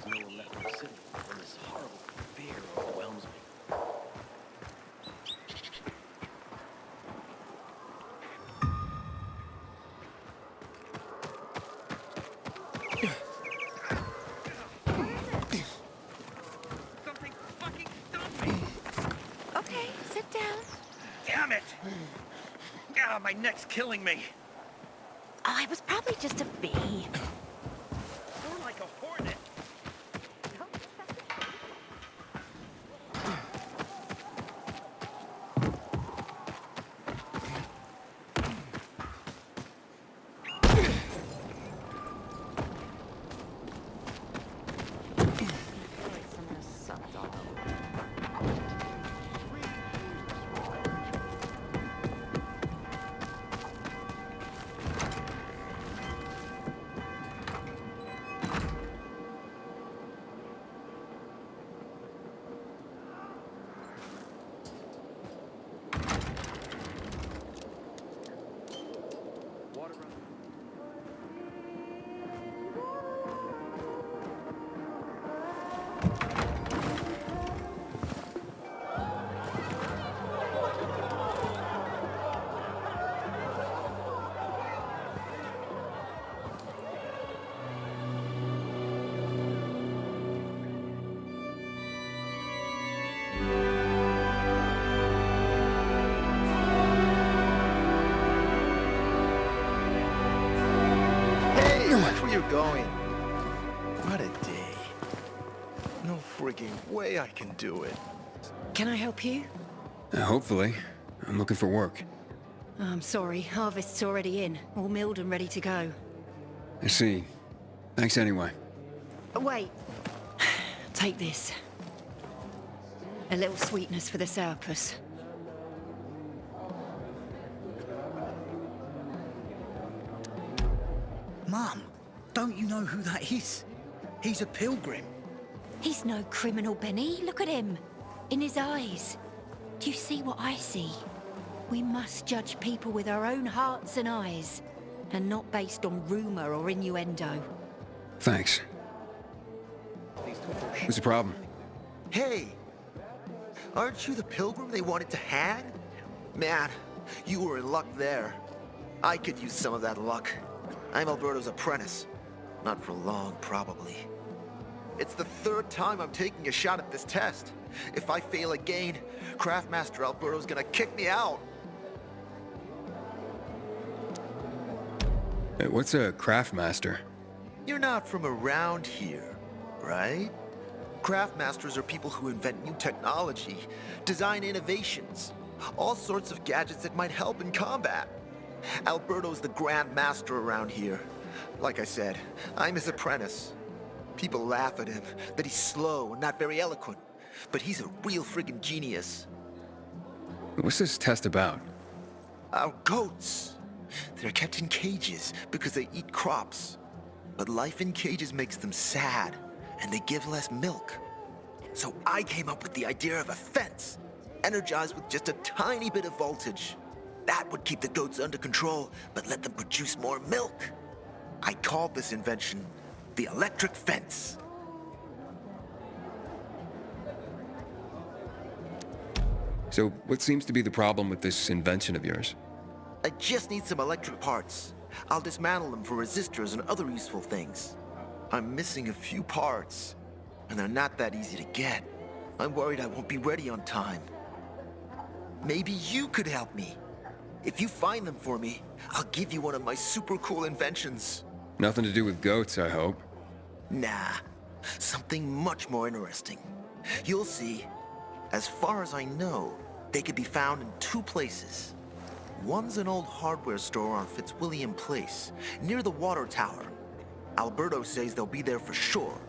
there's no one left in the city when this horrible fear overwhelms me. Something fucking stop me! Okay, sit down. Damn it! Ah, my neck's killing me. Oh, it was probably just a bee. More like a hornet. Watch where you're going. What a day. No frigging way I can do it. Can I help you? Hopefully. I'm looking for work. I'm sorry, harvest's already in, all milled and ready to go. I see. Thanks anyway. Wait. Take this. A little sweetness for the sourpuss. Mum, don't you know who that is? He's a pilgrim. He's no criminal, Benny. Look at him. In his eyes. Do you see what I see? We must judge people with our own hearts and eyes, and not based on rumor or innuendo. Thanks. What's the problem? Hey! Aren't you the pilgrim they wanted to hang? Man, you were in luck there. I could use some of that luck. I'm Alberto's apprentice. Not for long, probably. It's the third time I'm taking a shot at this test. If I fail again, Craftmaster Alberto's gonna kick me out. What's a craftmaster? You're not from around here, right? Craftmasters are people who invent new technology, design innovations, all sorts of gadgets that might help in combat. Alberto's the Grand Master around here. Like I said, I'm his apprentice. People laugh at him, that he's slow and not very eloquent, but he's a real friggin' genius. What's this test about? Our goats. They're kept in cages because they eat crops. But life in cages makes them sad, and they give less milk. So I came up with the idea of a fence, energized with just a tiny bit of voltage. That would keep the goats under control, but let them produce more milk. I called this invention the electric fence. So, what seems to be the problem with this invention of yours? I just need some electric parts. I'll dismantle them for resistors and other useful things. I'm missing a few parts, and they're not that easy to get. I'm worried I won't be ready on time. Maybe you could help me. If you find them for me, I'll give you one of my super cool inventions. Nothing to do with goats, I hope. Nah, something much more interesting. You'll see. As far as I know, they could be found in two places. One's an old hardware store on Fitzwilliam Place, near the water tower. Alberto says they'll be there for sure.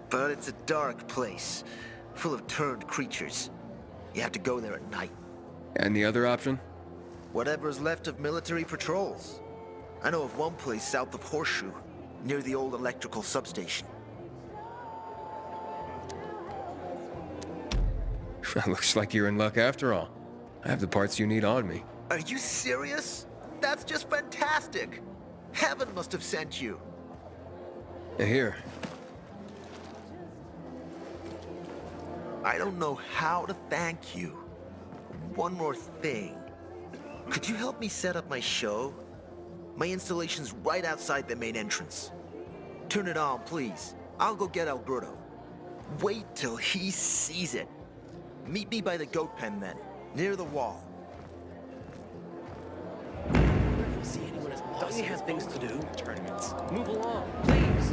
But it's a dark place, full of turned creatures. You have to go there at night. And the other option? Whatever's left of military patrols. I know of one place south of Horseshoe, near the old electrical substation. Looks like you're in luck after all. I have the parts you need on me. Are you serious? That's just fantastic! Heaven must have sent you. Here. I don't know how to thank you. One more thing. Could you help me set up my show? My installation's right outside the main entrance. Turn it on, please. I'll go get Alberto. Wait till he sees it. Meet me by the goat pen then, near the wall. I wonder if we'll see anyone as Don't you have things to do? Tournaments. Move along, please.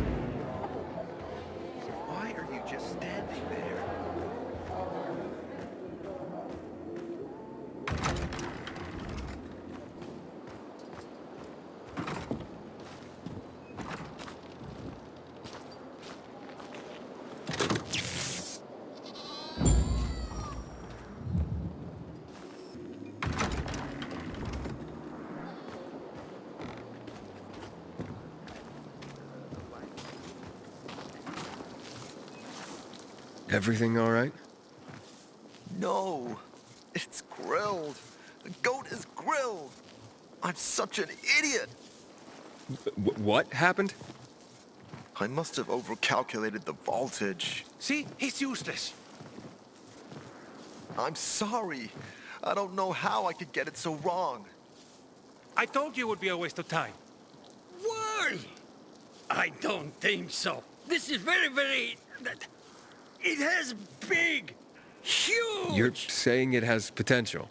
Why are you just standing there? Everything all right? No, it's grilled. The goat is grilled. I'm such an idiot. What happened? I must have overcalculated the voltage. See? He's useless. I'm sorry. I don't know how I could get it so wrong. I told you it would be a waste of time. Why? I don't think so. This is very... It has big, huge... You're saying it has potential?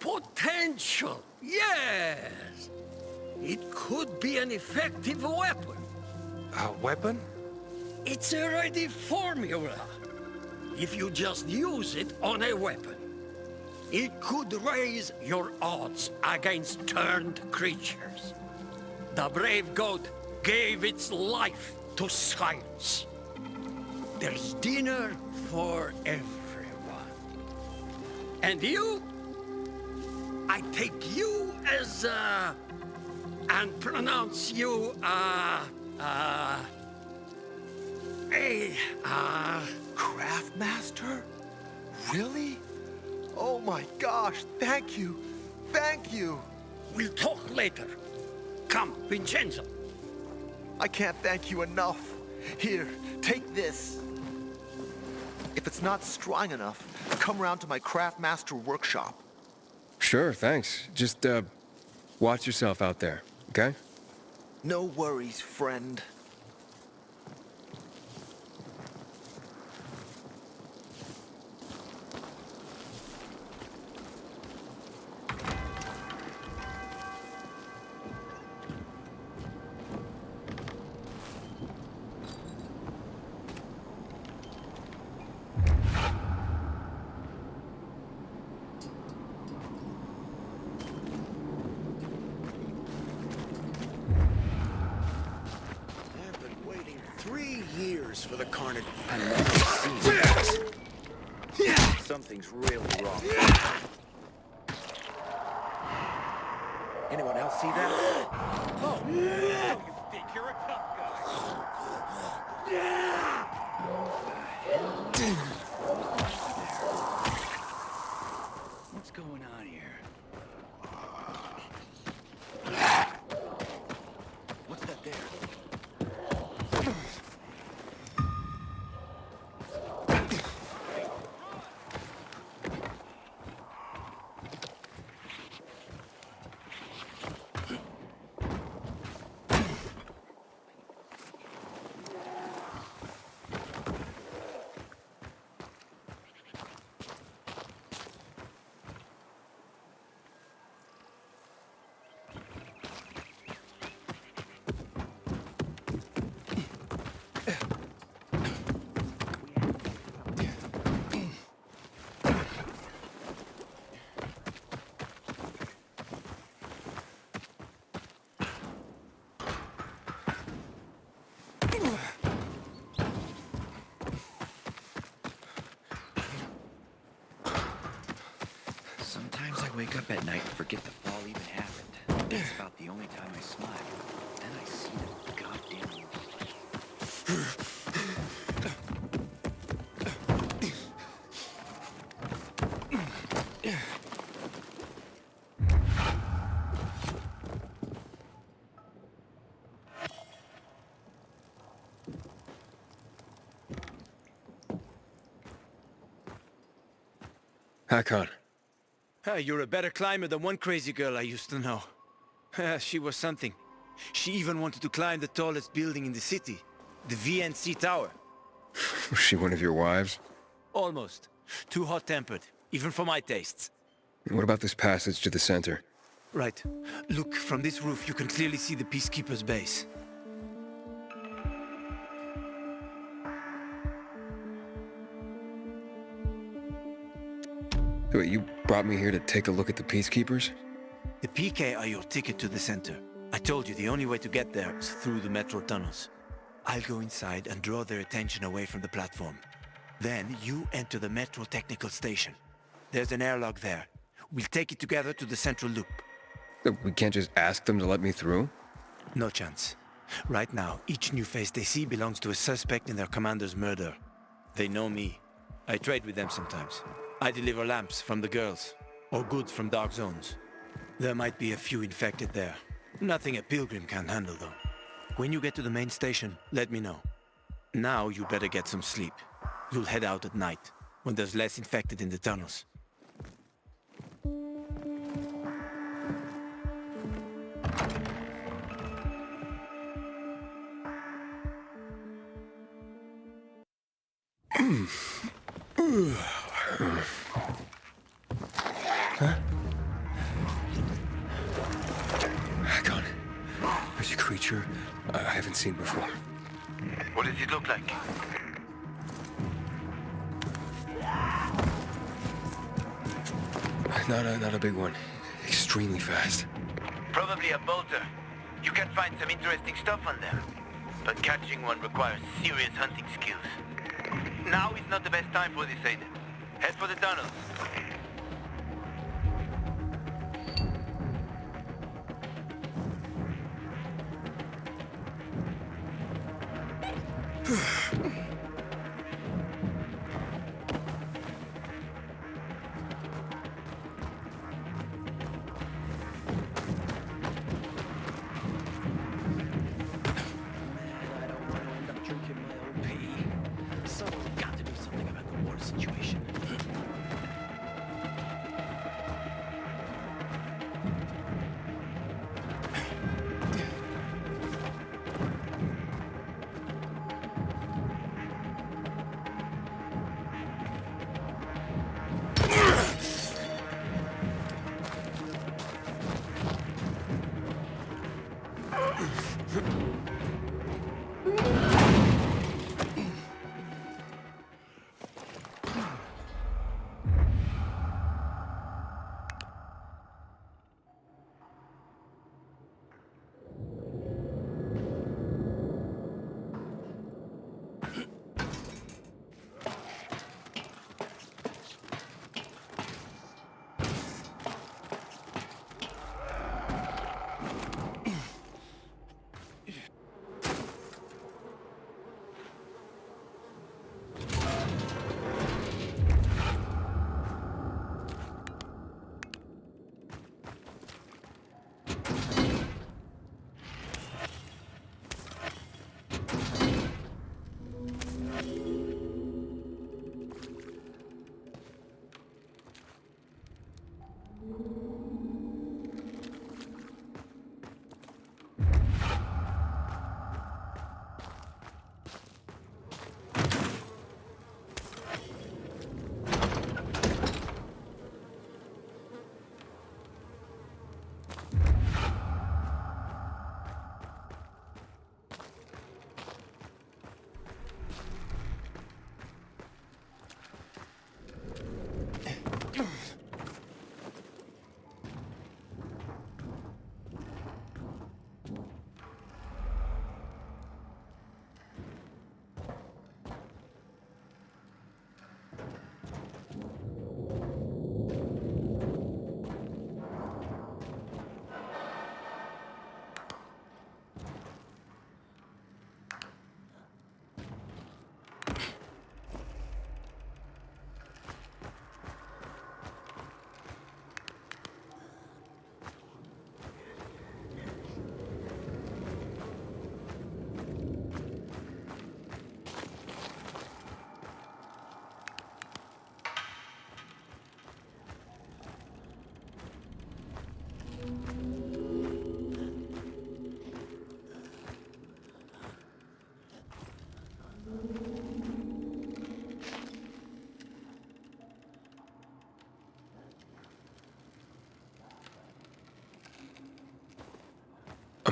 potential, yes. It could be an effective weapon. A weapon? It's a ready formula. If you just use it on a weapon, it could raise your odds against turned creatures. The brave goat gave its life to science. There's dinner for everyone. And you? I take you as, and pronounce you, Craftmaster? Really? Oh my gosh, thank you. Thank you. We'll talk later. Come, Vincenzo. I can't thank you enough. Here, take this. If it's not strong enough, come around to my Craftmaster workshop. Sure, thanks. Just, watch yourself out there, okay? No worries, friend. I've been waiting 3 years for the carnage. I've never seen this. Something's really wrong. Anyone else see that? Oh, you think you're a tough guy. What's going on here? What's that there? Sometimes I wake up at night and forget the fall even happened. It's about the only time I smile. Then I see the goddamn Hakon. You're a better climber than one crazy girl I used to know. She was something. She even wanted to climb the tallest building in the city, the VNC Tower. Was she one of your wives? Almost. Too hot-tempered, even for my tastes. What about this passage to the center? Right. Look, from this roof you can clearly see the Peacekeeper's base. Wait, you brought me here to take a look at the Peacekeepers? The PK are your ticket to the center. I told you the only way to get there is through the metro tunnels. I'll go inside and draw their attention away from the platform. Then you enter the metro technical station. There's an airlock there. We'll take it together to the central loop. We can't just ask them to let me through? No chance. Right now, each new face they see belongs to a suspect in their commander's murder. They know me. I trade with them sometimes. I deliver lamps from the girls, or goods from dark zones. There might be a few infected there. Nothing a pilgrim can handle, though. When you get to the main station, let me know. Now you better get some sleep. You'll head out at night, when there's less infected in the tunnels. Hakon, there's a creature I haven't seen before. What does it look like? Not a big one. Extremely fast. Probably a bolter. You can find some interesting stuff on them. But catching one requires serious hunting skills. Now is not the best time for this, Aiden. Head for the tunnels. I don't want to end up drinking my own pee. Someone's got to do something about the water situation.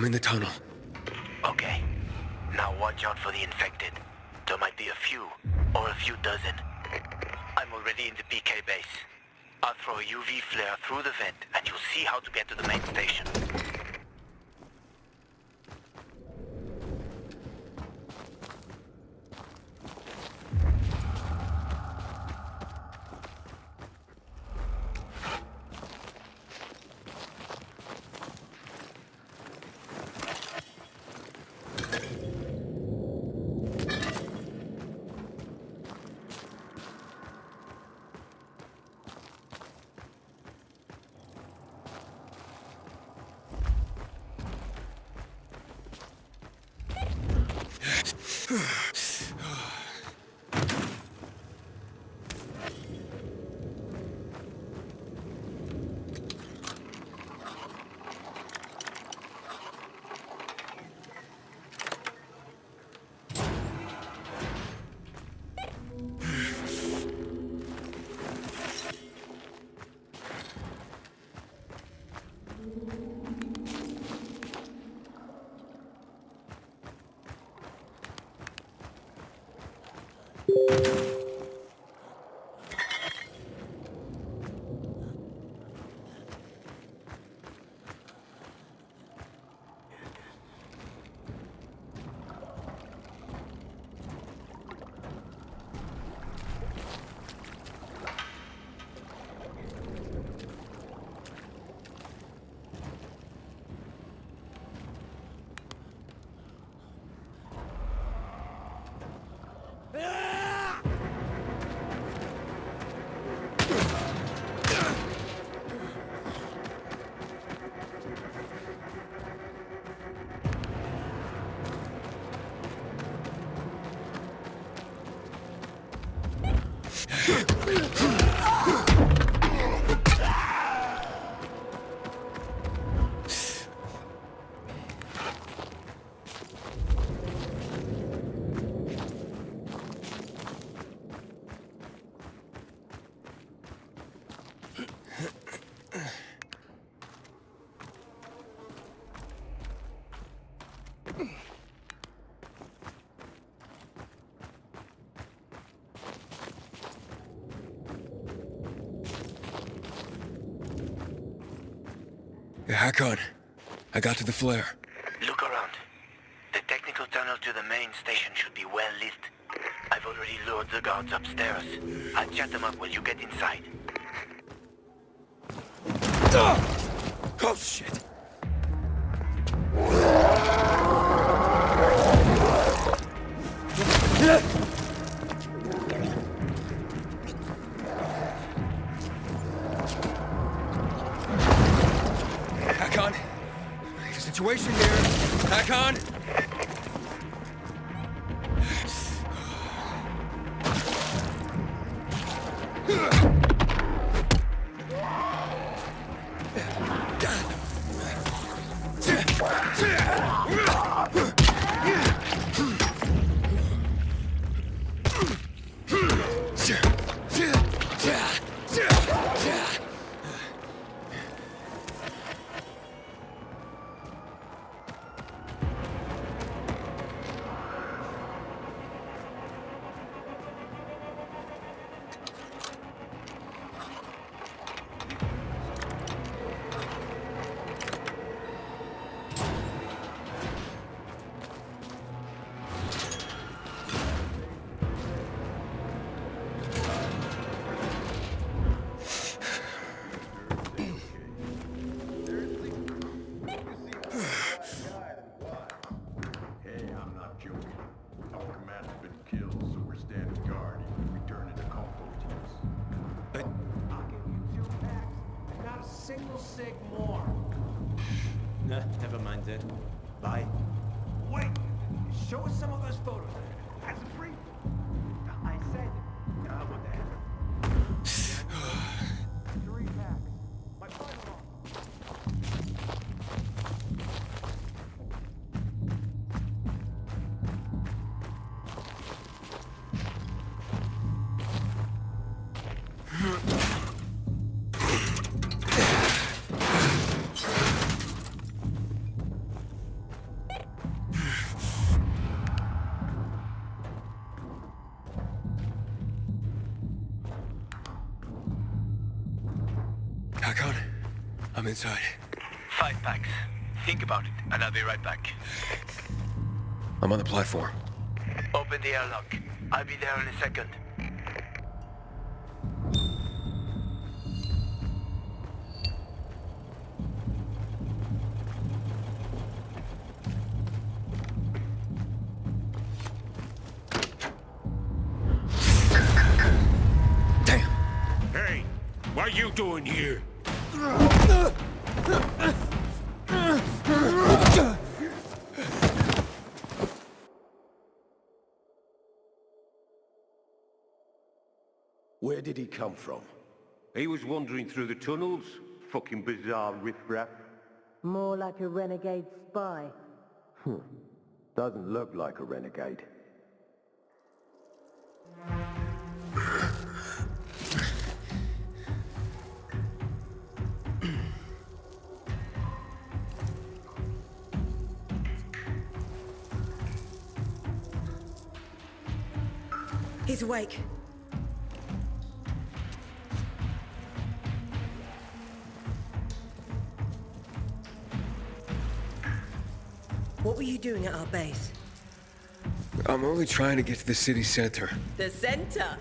I'm in the tunnel. Okay. Now watch out for the infected. There might be a few, or a few dozen. I'm already in the PK base. I'll throw a UV flare through the vent, and you'll see how to get to the main station. Yeah, hack on. I got to the flare. Look around. The technical tunnel to the main station should be well lit. I've already lured the guards upstairs. I'll chat them up while you get inside. Oh, shit! Hack on. Situation here. Hack on. Single sig more. Nah, never mind that. Bye. Wait! Show us some of those photos. As a brief. I said, what the heck? 3 packs. My final Hakon, I'm inside. 5 packs. Think about it, and I'll be right back. I'm on the platform. Open the airlock. I'll be there in a second. Damn. Hey, what are you doing here? Where did he come from? He was wandering through the tunnels. Fucking bizarre riffraff. More like a renegade spy. Doesn't look like a renegade. He's awake. What were you doing at our base? I'm only trying to get to the city center. The center?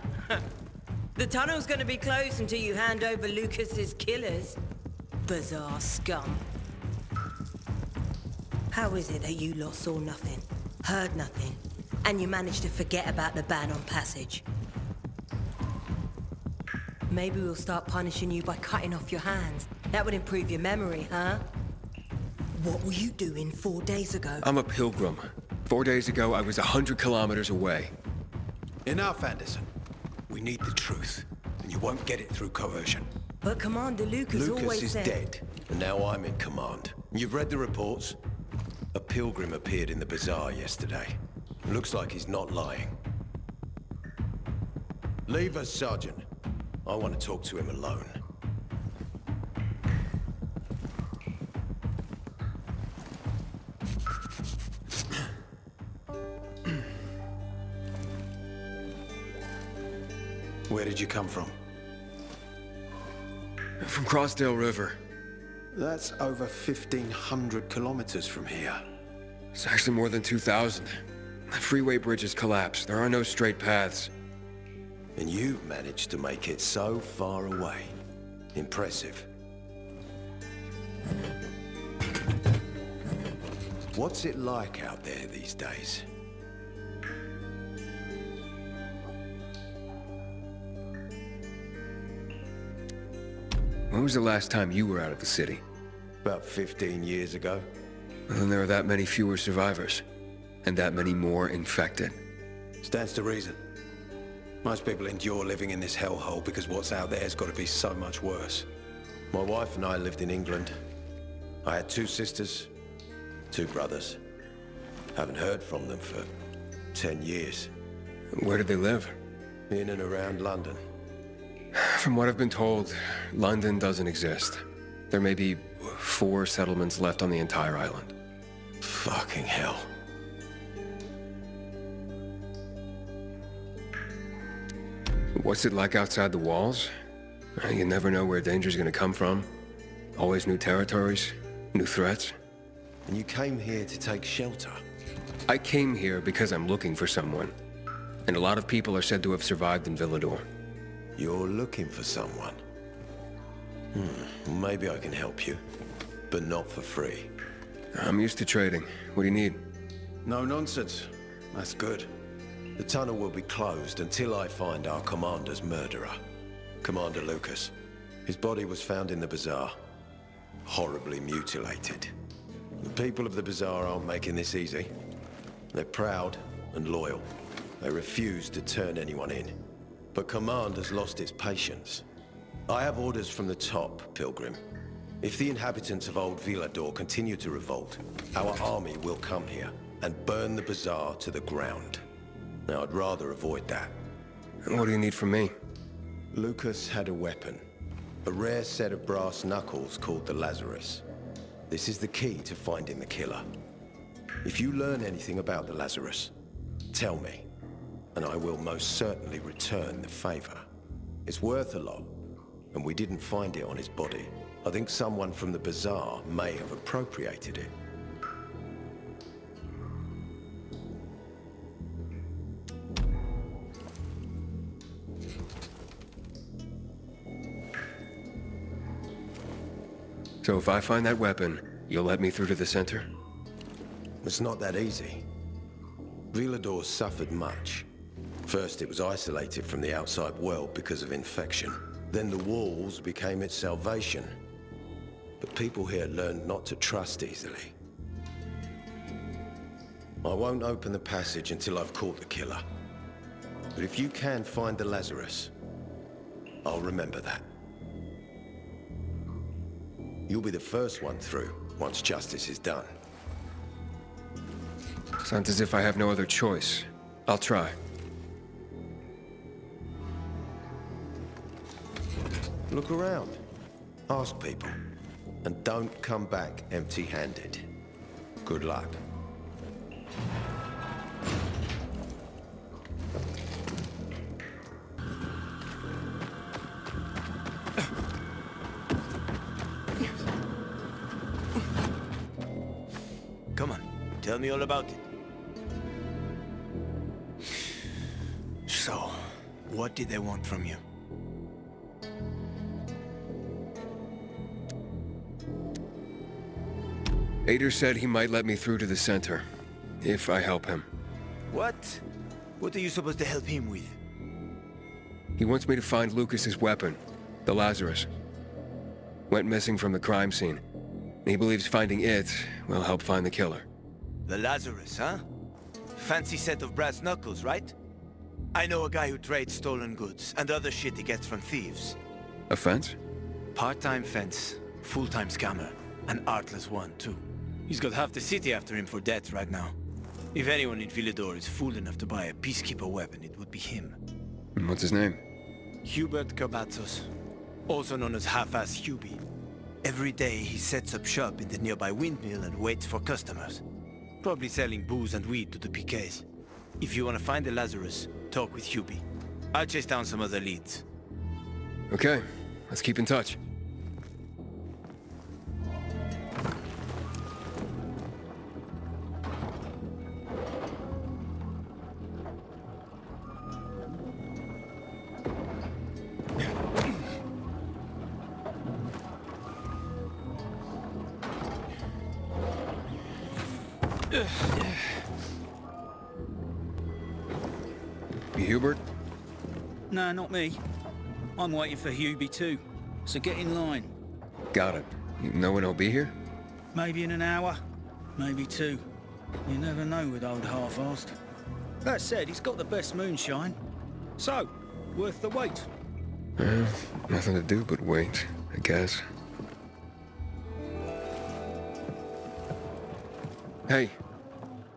The tunnel's gonna be closed until you hand over Lucas's killers. Bizarre scum. How is it that you lot saw nothing, heard nothing, and you managed to forget about the ban on passage? Maybe we'll start punishing you by cutting off your hands. That would improve your memory, huh? What were you doing 4 days ago? I'm a pilgrim. 4 days ago, I was 100 kilometers away. Enough, Anderson. We need the truth, and you won't get it through coercion. But Commander Lucas always Lucas is said... dead, and now I'm in command. You've read the reports? A pilgrim appeared in the bazaar yesterday. Looks like he's not lying. Leave us, Sergeant. I want to talk to him alone. Where did you come from? From Crossdale River. That's over 1,500 kilometers from here. It's actually more than 2,000. The freeway bridges collapsed. There are no straight paths. And you managed to make it so far away. Impressive. What's it like out there these days? When was the last time you were out of the city? About 15 years ago. Well, then there are that many fewer survivors. And that many more infected. Stands to reason. Most people endure living in this hellhole because what's out there has got to be so much worse. My wife and I lived in England. I had 2 sisters, 2 brothers. Haven't heard from them for 10 years. Where did they live? In and around London. From what I've been told, London doesn't exist. There may be 4 settlements left on the entire island. Fucking hell. What's it like outside the walls? You never know where danger's gonna come from. Always new territories, new threats. And you came here to take shelter? I came here because I'm looking for someone. And a lot of people are said to have survived in Villador. You're looking for someone? Maybe I can help you. But not for free. I'm used to trading. What do you need? No nonsense. That's good. The tunnel will be closed until I find our commander's murderer. Commander Lucas. His body was found in the bazaar. Horribly mutilated. The people of the bazaar aren't making this easy. They're proud and loyal. They refuse to turn anyone in. But command has lost its patience. I have orders from the top, Pilgrim. If the inhabitants of Old Villador continue to revolt, our army will come here and burn the bazaar to the ground. Now, I'd rather avoid that. What do you need from me? Lucas had a weapon. A rare set of brass knuckles called the Lazarus. This is the key to finding the killer. If you learn anything about the Lazarus, tell me, and I will most certainly return the favor. It's worth a lot, and we didn't find it on his body. I think someone from the bazaar may have appropriated it. So if I find that weapon, you'll let me through to the center? It's not that easy. Villador suffered much. First, it was isolated from the outside world because of infection. Then the walls became its salvation. But people here learned not to trust easily. I won't open the passage until I've caught the killer. But if you can find the Lazarus, I'll remember that. You'll be the first one through, once justice is done. Sounds as if I have no other choice. I'll try. Look around. Ask people. And don't come back empty-handed. Good luck. Come on, tell me all about it. So, what did they want from you? Aiden said he might let me through to the center, if I help him. What? What are you supposed to help him with? He wants me to find Lucas's weapon, the Lazarus. Went missing from the crime scene. He believes finding it will help find the killer. The Lazarus, huh? Fancy set of brass knuckles, right? I know a guy who trades stolen goods and other shit he gets from thieves. A fence? Part-time fence, full-time scammer. An artless one, too. He's got half the city after him for debt right now. If anyone in Villador is fool enough to buy a peacekeeper weapon, it would be him. And what's his name? Hubert Cabazos, also known as Half-Ass Hubie. Every day he sets up shop in the nearby windmill and waits for customers. Probably selling booze and weed to the PKs. If you want to find the Lazarus, talk with Hubie. I'll chase down some other leads. Okay, let's keep in touch. Hubert? No, not me. I'm waiting for Hubie too, so get in line. Got it. You know when he'll be here? Maybe in an hour, maybe two. You never know with old half-assed. That said, he's got the best moonshine. So, worth the wait. Nothing to do but wait, I guess. Hey,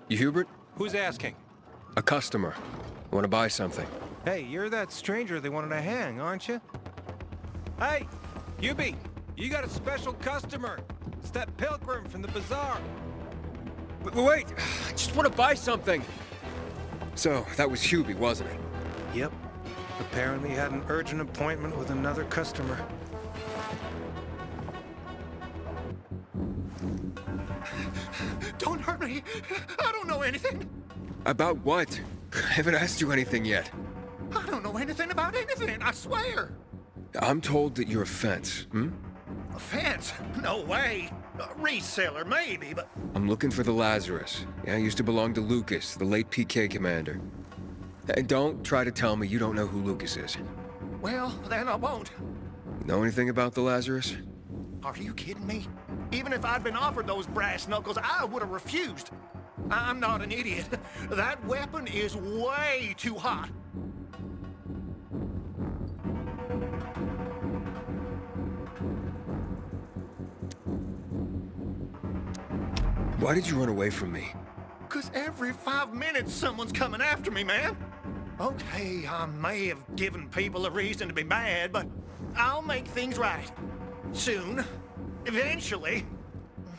you Hubert? Who's asking? A customer. Want to buy something. Hey, you're that stranger they wanted to hang, aren't you? Hey, Hubie, you got a special customer. It's that pilgrim from the bazaar. Wait, I just want to buy something. So, that was Hubie, wasn't it? Yep. Apparently had an urgent appointment with another customer. Don't hurt me. I don't know anything. About what? I haven't asked you anything yet. I don't know anything about anything, I swear. I'm told that you're a fence, A fence? No way. A reseller, maybe, but... I'm looking for the Lazarus. Yeah, used to belong to Lucas, the late PK commander. And don't try to tell me you don't know who Lucas is. Well, then I won't. Know anything about the Lazarus? Are you kidding me? Even if I'd been offered those brass knuckles, I would have refused. I'm not an idiot. That weapon is way too hot. Why did you run away from me? 'Cause every 5 minutes someone's coming after me, man. Okay, I may have given people a reason to be mad, but I'll make things right. Soon. Eventually.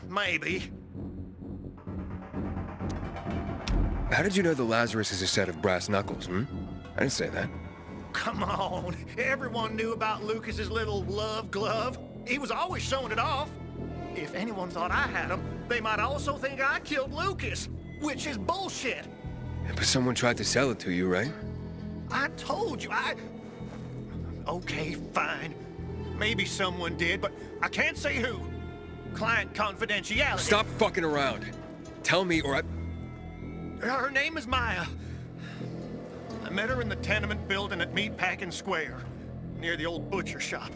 Maybe. How did you know the Lazarus is a set of brass knuckles, I didn't say that. Come on. Everyone knew about Lucas's little love glove. He was always showing it off. If anyone thought I had him, they might also think I killed Lucas, which is bullshit. But someone tried to sell it to you, right? I told you, Okay, fine. Maybe someone did, but I can't say who. Client confidentiality. Stop fucking around. Tell me or I... Her name is Maya. I met her in the tenement building at Meatpacking Square, near the old butcher shop.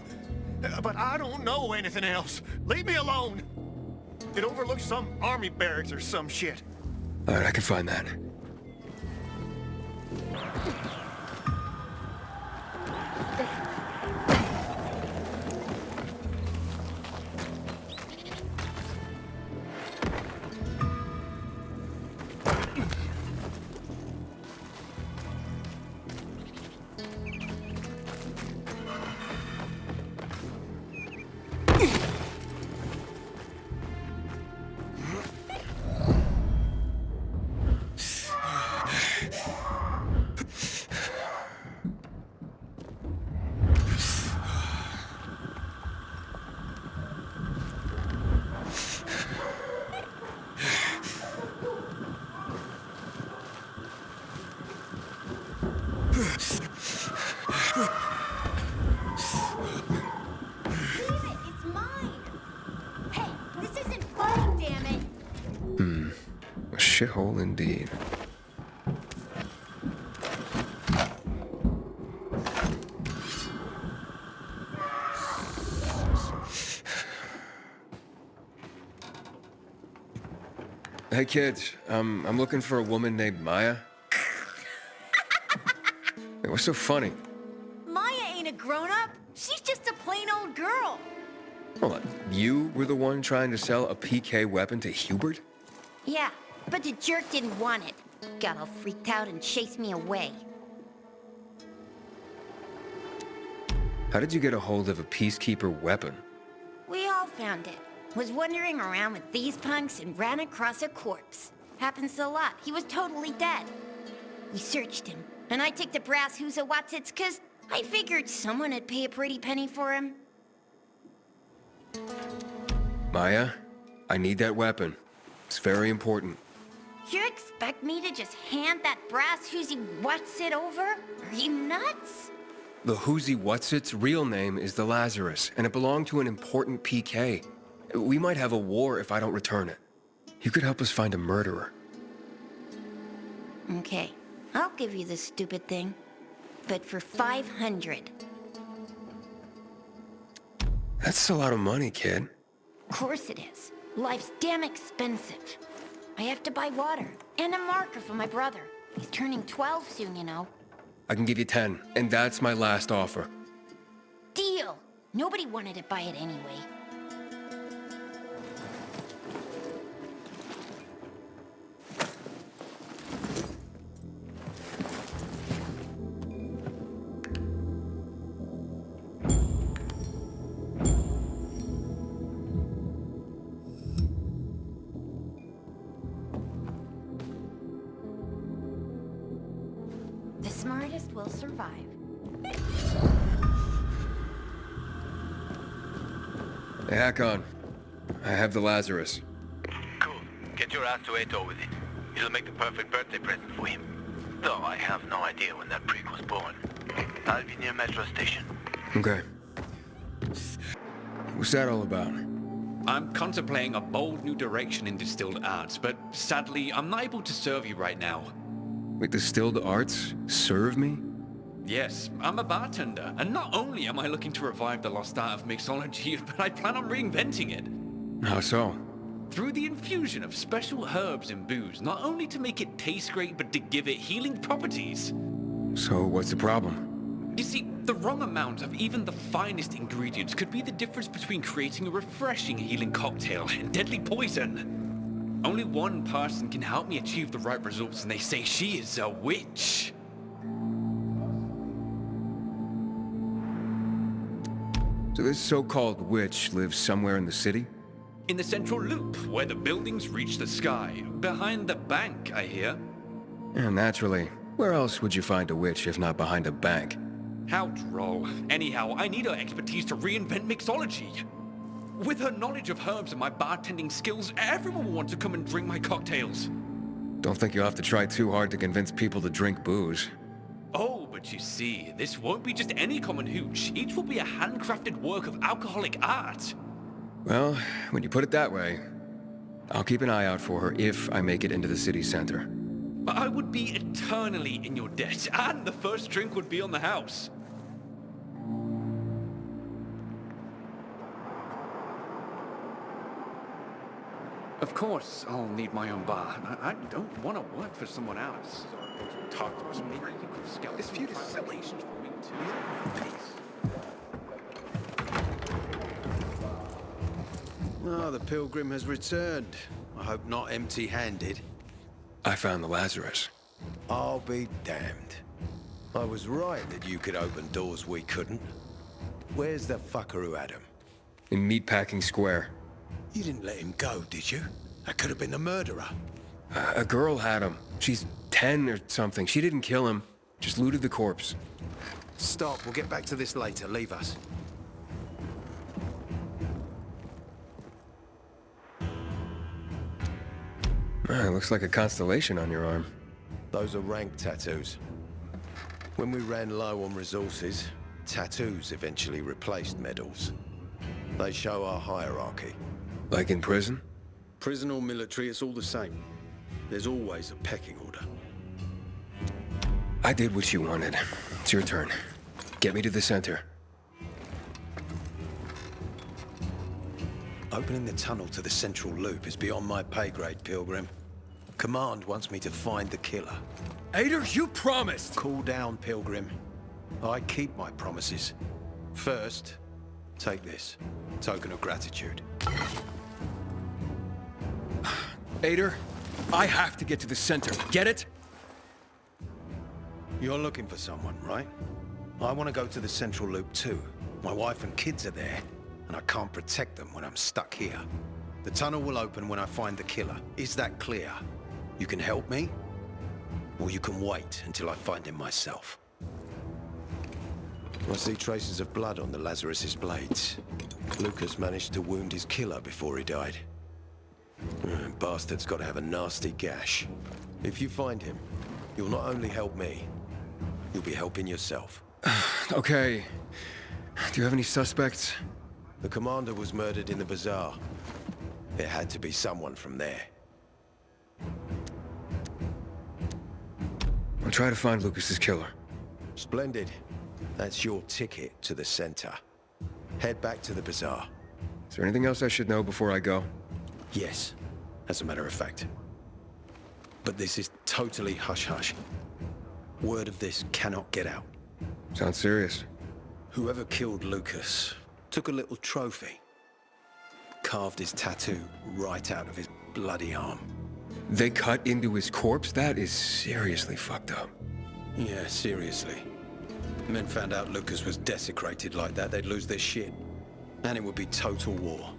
But I don't know anything else. Leave me alone. It overlooks some army barracks or some shit. All right, I can find that. Shithole indeed. Hey kids, I'm looking for a woman named Maya. Hey, what's so funny? Maya ain't a grown-up. She's just a plain old girl. Hold on, you were the one trying to sell a PK weapon to Hubert? Yeah, but the jerk didn't want it. Got all freaked out and chased me away. How did you get a hold of a peacekeeper weapon? We all found it. Was wandering around with these punks and ran across a corpse. Happens a lot. He was totally dead. We searched him, and I took the brass who's a what's-its, 'cause I figured someone would pay a pretty penny for him. Maya, I need that weapon. It's very important. You expect me to just hand that brass who's what's-it over? Are you nuts? The Who's What's-It's real name is the Lazarus, and it belonged to an important PK. We might have a war if I don't return it. You could help us find a murderer. Okay, I'll give you this stupid thing. But for 500. That's a lot of money, kid. Of course it is. Life's damn expensive. I have to buy water and a marker for my brother. He's turning 12 soon, you know. I can give you 10, and that's my last offer. Deal! Nobody wanted to buy it anyway. The smartest will survive. Hey, Hakon. I have the Lazarus. Cool. Get your ass to Aito with it. It'll make the perfect birthday present for him. Though I have no idea when that prick was born. I'll be near Metro Station. Okay. What's that all about? I'm contemplating a bold new direction in distilled arts, but sadly, I'm not able to serve you right now. Wait, distilled arts? Serve me? Yes, I'm a bartender, and not only am I looking to revive the lost art of mixology, but I plan on reinventing it. How so? Through the infusion of special herbs and booze, not only to make it taste great, but to give it healing properties. So what's the problem? You see, the wrong amount of even the finest ingredients could be the difference between creating a refreshing healing cocktail and deadly poison. Only one person can help me achieve the right results, and they say she is a witch. So this so-called witch lives somewhere in the city? In the central loop, where the buildings reach the sky. Behind the bank, I hear. Yeah, naturally. Where else would you find a witch if not behind a bank? How droll. Anyhow, I need her expertise to reinvent mixology. With her knowledge of herbs and my bartending skills, everyone will want to come and drink my cocktails. Don't think you'll have to try too hard to convince people to drink booze. Oh, but you see, this won't be just any common hooch. Each will be a handcrafted work of alcoholic art. Well, when you put it that way, I'll keep an eye out for her if I make it into the city center. I would be eternally in your debt, and the first drink would be on the house. Of course, I'll need my own bar. I don't want to work for someone else. Talk to us, maybe you could scout this feud is silly for me too. Oh, the pilgrim has returned. I hope not empty-handed. I found the Lazarus. I'll be damned. I was right that you could open doors we couldn't. Where's the fucker who had him? In Meatpacking Square. You didn't let him go, did you? That could have been the murderer. A girl had him. She's 10 or something. She didn't kill him. Just looted the corpse. Stop. We'll get back to this later. Leave us. Looks like a constellation on your arm. Those are rank tattoos. When we ran low on resources, tattoos eventually replaced medals. They show our hierarchy. Like in prison? Prison or military, it's all the same. There's always a pecking order. I did what you wanted. It's your turn. Get me to the center. Opening the tunnel to the central loop is beyond my pay grade, Pilgrim. Command wants me to find the killer. Aiden, you promised! Cool down, Pilgrim. I keep my promises. First, take this. Token of gratitude. Aiden, I have to get to the center. Get it? You're looking for someone, right? I want to go to the central loop too. My wife and kids are there, and I can't protect them when I'm stuck here. The tunnel will open when I find the killer. Is that clear? You can help me, or you can wait until I find him myself. I see traces of blood on the Lazarus's blades. Lucas managed to wound his killer before he died. Bastard's got to have a nasty gash. If you find him, you'll not only help me, you'll be helping yourself. Okay. Do you have any suspects? The commander was murdered in the bazaar. It had to be someone from there. I'll try to find Lucas's killer. Splendid. That's your ticket to the center. Head back to the bazaar. Is there anything else I should know before I go? Yes, as a matter of fact. But this is totally hush-hush. Word of this cannot get out. Sounds serious. Whoever killed Lucas took a little trophy. Carved his tattoo right out of his bloody arm. They cut into his corpse? That is seriously fucked up. Yeah, seriously. Men found out Lucas was desecrated like that, they'd lose their shit. And it would be total war.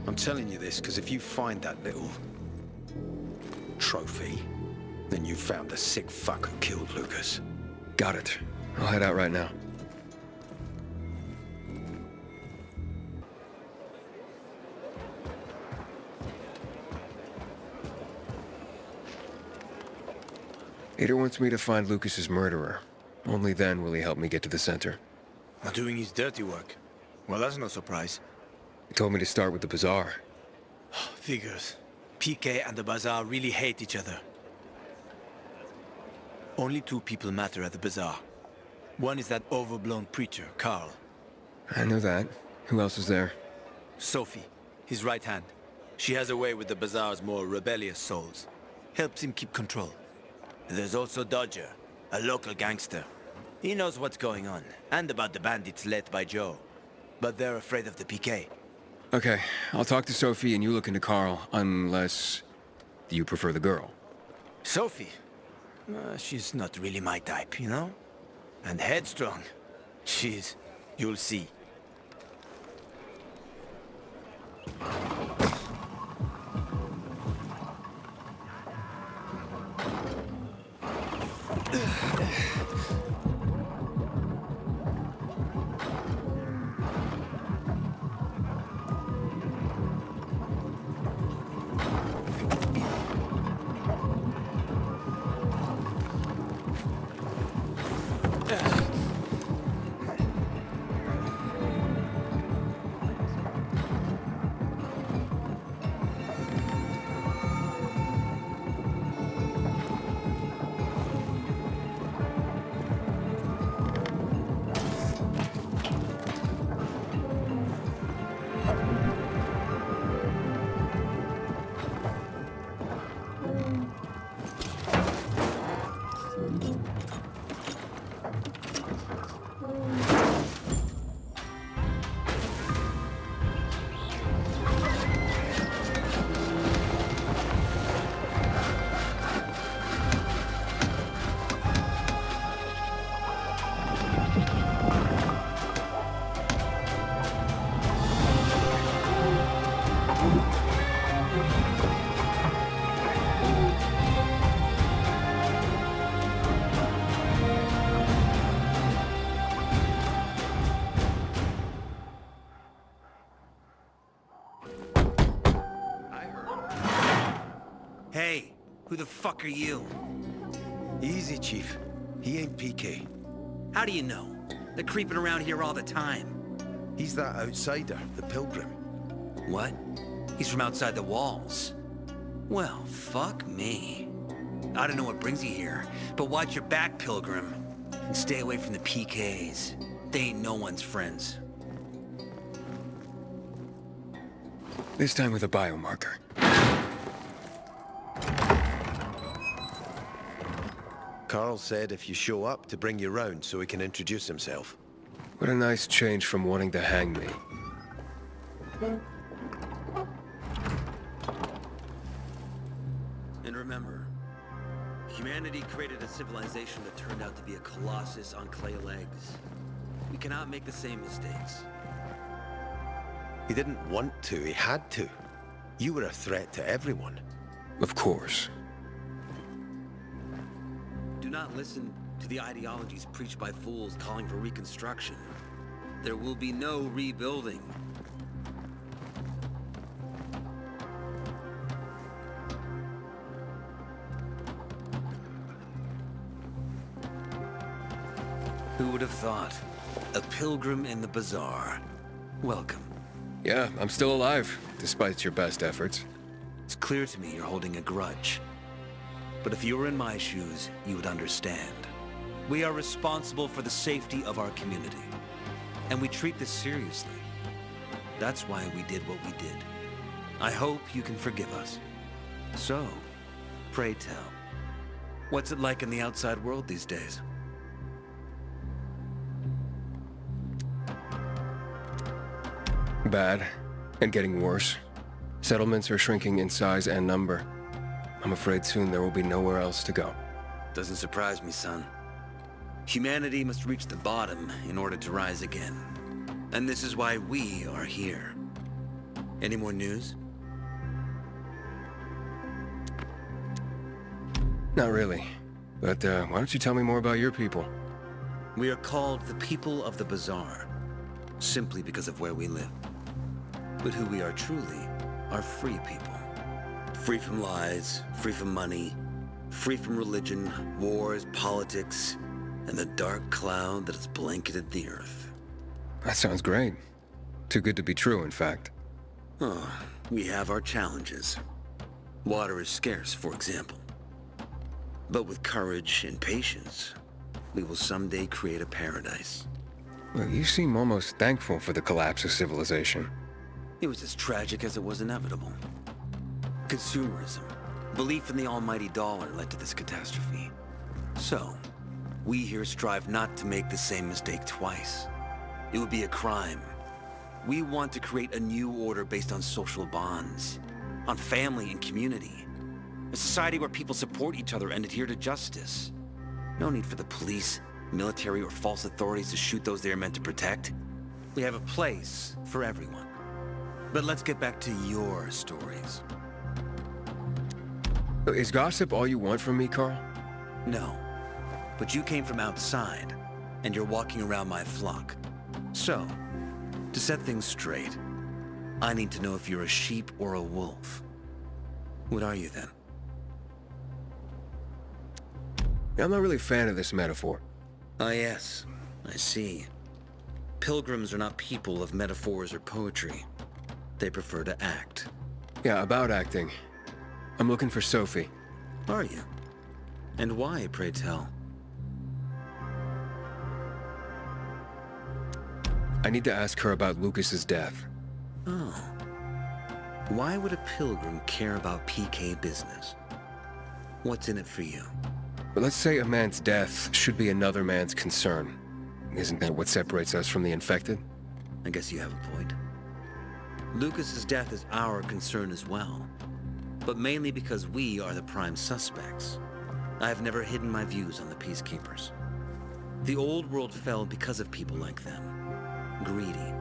I'm telling you this because if you find that little trophy, then you found the sick fuck who killed Lucas. Got it. I'll head out right now. Aiden wants me to find Lucas's murderer. Only then will he help me get to the center. Doing his dirty work. Well, that's no surprise. He told me to start with the bazaar. Figures. PK and the bazaar really hate each other. Only two people matter at the bazaar. One is that overblown preacher, Carl. I know that. Who else is there? Sophie, his right hand. She has a way with the bazaar's more rebellious souls. Helps him keep control. There's also Dodger, a local gangster. He knows what's going on, and about the bandits led by Joe. But they're afraid of the PK. Okay, I'll talk to Sophie and you look into Carl, unless you prefer the girl. Sophie? She's not really my type, you know? And headstrong. You'll see. Who the fuck are you? Easy, Chief. He ain't PK. How do you know? They're creeping around here all the time. He's that outsider, the Pilgrim. What? He's from outside the walls. Well, fuck me. I don't know what brings you here, but watch your back, Pilgrim. And stay away from the PKs. They ain't no one's friends. This time with a biomarker. Carl said if you show up to bring you round so he can introduce himself. What a nice change from wanting to hang me. And remember, humanity created a civilization that turned out to be a colossus on clay legs. We cannot make the same mistakes. He didn't want to, he had to. You were a threat to everyone. Of course. Do not listen to the ideologies preached by fools calling for reconstruction. There will be no rebuilding. Who would have thought? A pilgrim in the bazaar. Welcome. Yeah, I'm still alive, despite your best efforts. It's clear to me you're holding a grudge. But if you were in my shoes, you would understand. We are responsible for the safety of our community. And we treat this seriously. That's why we did what we did. I hope you can forgive us. So, pray tell, what's it like in the outside world these days? Bad, and getting worse. Settlements are shrinking in size and number. I'm afraid soon there will be nowhere else to go. Doesn't surprise me, son. Humanity must reach the bottom in order to rise again. And this is why we are here. Any more news? Not really. But why don't you tell me more about your people? We are called the people of the bazaar, simply because of where we live. But who we are truly are free people. Free from lies, free from money, free from religion, wars, politics, and the dark cloud that has blanketed the earth. That sounds great. Too good to be true, in fact. Oh, we have our challenges. Water is scarce, for example. But with courage and patience, we will someday create a paradise. Well, you seem almost thankful for the collapse of civilization. It was as tragic as it was inevitable. Consumerism, belief in the almighty dollar led to this catastrophe. So, we here strive not to make the same mistake twice. It would be a crime. We want to create a new order based on social bonds, on family and community. A society where people support each other and adhere to justice. No need for the police, military, or false authorities to shoot those they are meant to protect. We have a place for everyone. But let's get back to your stories. Is gossip all you want from me, Carl? No. But you came from outside, and you're walking around my flock. So, to set things straight, I need to know if you're a sheep or a wolf. What are you then? I'm not really a fan of this metaphor. Ah, yes. I see. Pilgrims are not people of metaphors or poetry. They prefer to act. Yeah, about acting. I'm looking for Sophie. Are you? And why, pray tell? I need to ask her about Lucas's death. Oh. Why would a pilgrim care about PK business? What's in it for you? But let's say a man's death should be another man's concern. Isn't that what separates us from the infected? I guess you have a point. Lucas's death is our concern as well. But mainly because we are the prime suspects. I have never hidden my views on the Peacekeepers. The old world fell because of people like them. Greedy,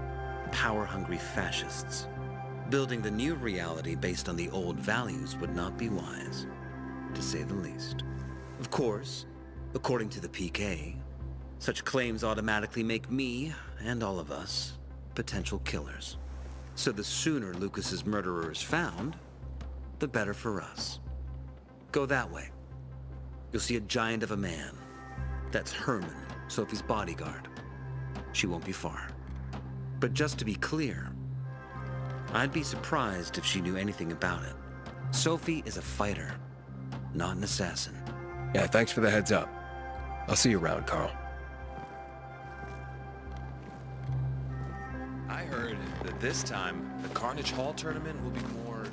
power-hungry fascists. Building the new reality based on the old values would not be wise, to say the least. Of course, according to the PK, such claims automatically make me, and all of us, potential killers. So the sooner Lucas's murderer is found, the better for us. Go that way. You'll see a giant of a man. That's Herman, Sophie's bodyguard. She won't be far. But just to be clear, I'd be surprised if she knew anything about it. Sophie is a fighter, not an assassin. Yeah, thanks for the heads up. I'll see you around, Carl. I heard that this time, the Carnage Hall tournament will be more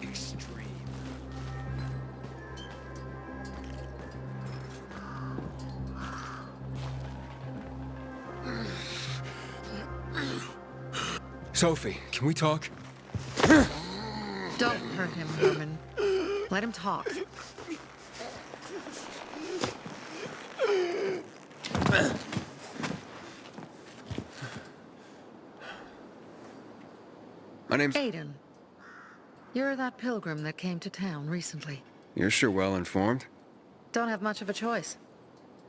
extreme. Sophie, can we talk? Don't hurt him, Herman. Let him talk. My name's... Aiden. You're that pilgrim that came to town recently. You're sure well informed. Don't have much of a choice.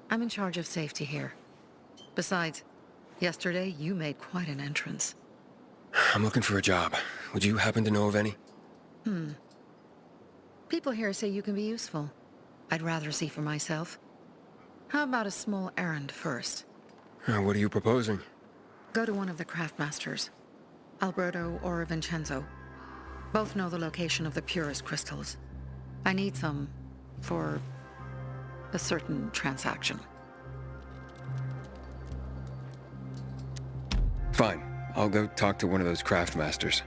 I'm in charge of safety here. Besides, yesterday you made quite an entrance. I'm looking for a job. Would you happen to know of any? People here say you can be useful. I'd rather see for myself. How about a small errand first? What are you proposing? Go to one of the craftmasters. Alberto or Vincenzo. Both know the location of the purest crystals. I need some for a certain transaction. Fine. I'll go talk to one of those craftmasters.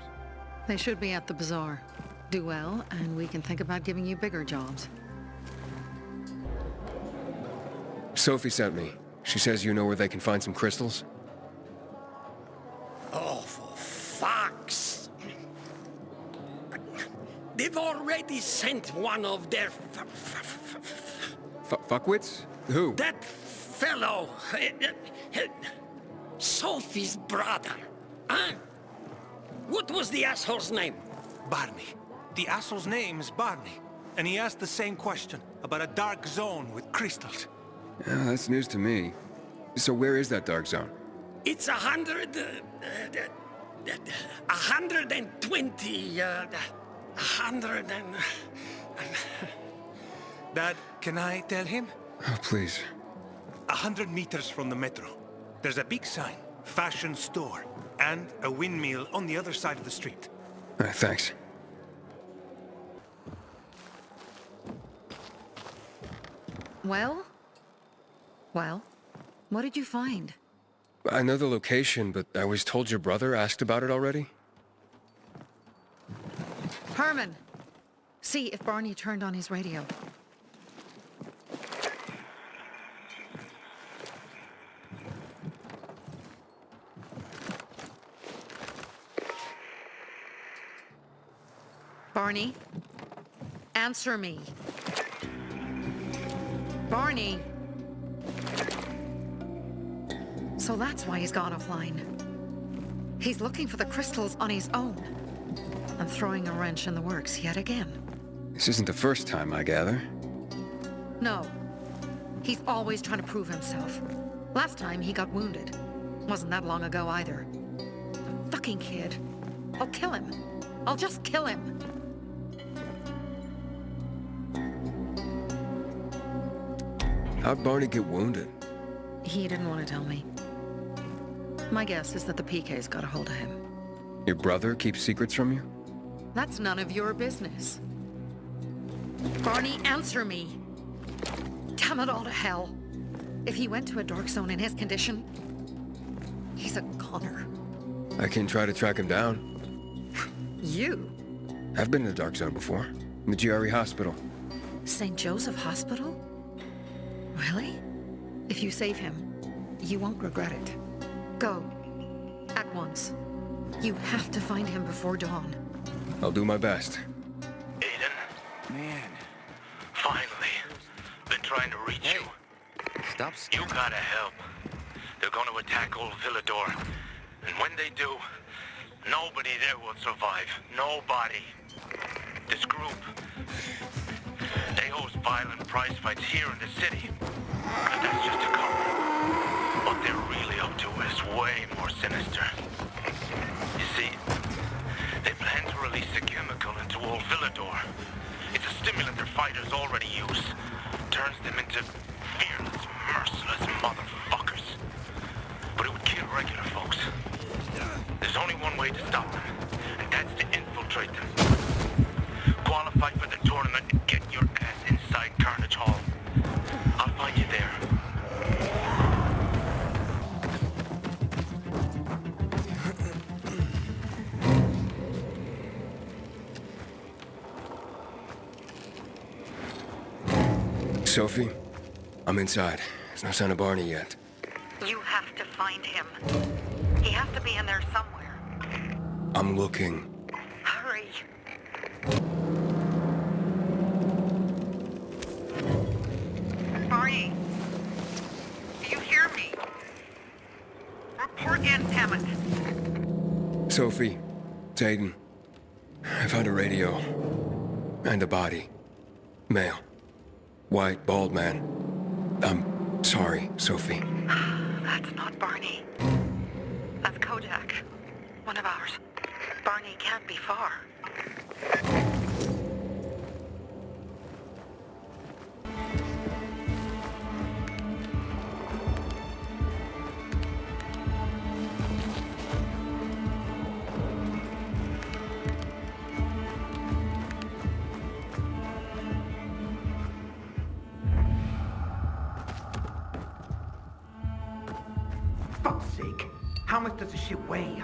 They should be at the bazaar. Do well, and we can think about giving you bigger jobs. Sophie sent me. She says you know where they can find some crystals? Oh, for fuck's... They've already sent one of their... Fuckwits? Who? That fellow... Sophie's brother. Huh? What was the asshole's name? Barney. The asshole's name is Barney, and he asked the same question about a dark zone with crystals. Oh, that's news to me. So where is that dark zone? It's 120, 100 and... Dad, can I tell him? Oh, please. 100 meters from the metro. There's a big sign, fashion store, and a windmill on the other side of the street. Thanks. Well? Well? What did you find? I know the location, but I was told your brother asked about it already? Herman! See if Barney turned on his radio. Barney? Answer me. Barney! So that's why he's gone offline. He's looking for the crystals on his own. And throwing a wrench in the works yet again. This isn't the first time, I gather. No. He's always trying to prove himself. Last time he got wounded. Wasn't that long ago either. The fucking kid. I'll kill him. I'll just kill him. How'd Barney get wounded? He didn't want to tell me. My guess is that the PK's got a hold of him. Your brother keeps secrets from you? That's none of your business. Barney, answer me. Damn it all to hell. If he went to a dark zone in his condition, he's a goner. I can try to track him down. You? I've been in the dark zone before. In the GRE hospital. St. Joseph Hospital? Really? If you save him, you won't regret it. Go. At once. You have to find him before dawn. I'll do my best. Aiden? Man. Finally. Been trying to reach you. Stop You gotta help. They're gonna attack old Villador. And when they do, nobody there will survive. Nobody. This group, they host violent prize fights here in the city. But that's just a cover. What they're really up to is way more sinister. You see, they plan to release a chemical into old Villador. It's a stimulant their fighters already use. Turns them into fearless, merciless motherfuckers. But it would kill regular folks. There's only one way to stop them, and that's to infiltrate them. Qualify for the tournament and get your ass inside Carnage Hall. I'll find you there. Sophie, I'm inside. There's no sign of Barney yet. You have to find him. He has to be in there somewhere. I'm looking. Hurry. Barney, do you hear me? Report in, damn it. Sophie, it's Aiden. I found a radio. And a body. Male. White, bald man. I'm sorry, Sophie. That's not Barney. That's Kojak. One of ours. Barney can't be far. Fuck's sake. How much does this shit weigh?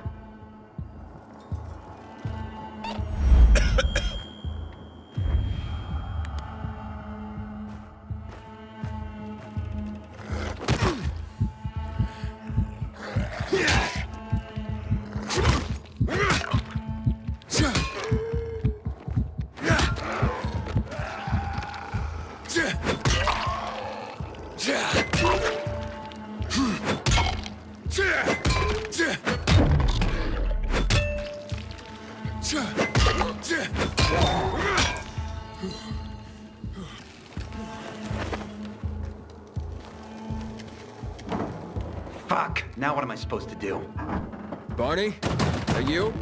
Fuck. Now what am I supposed to do? Barney? Are you?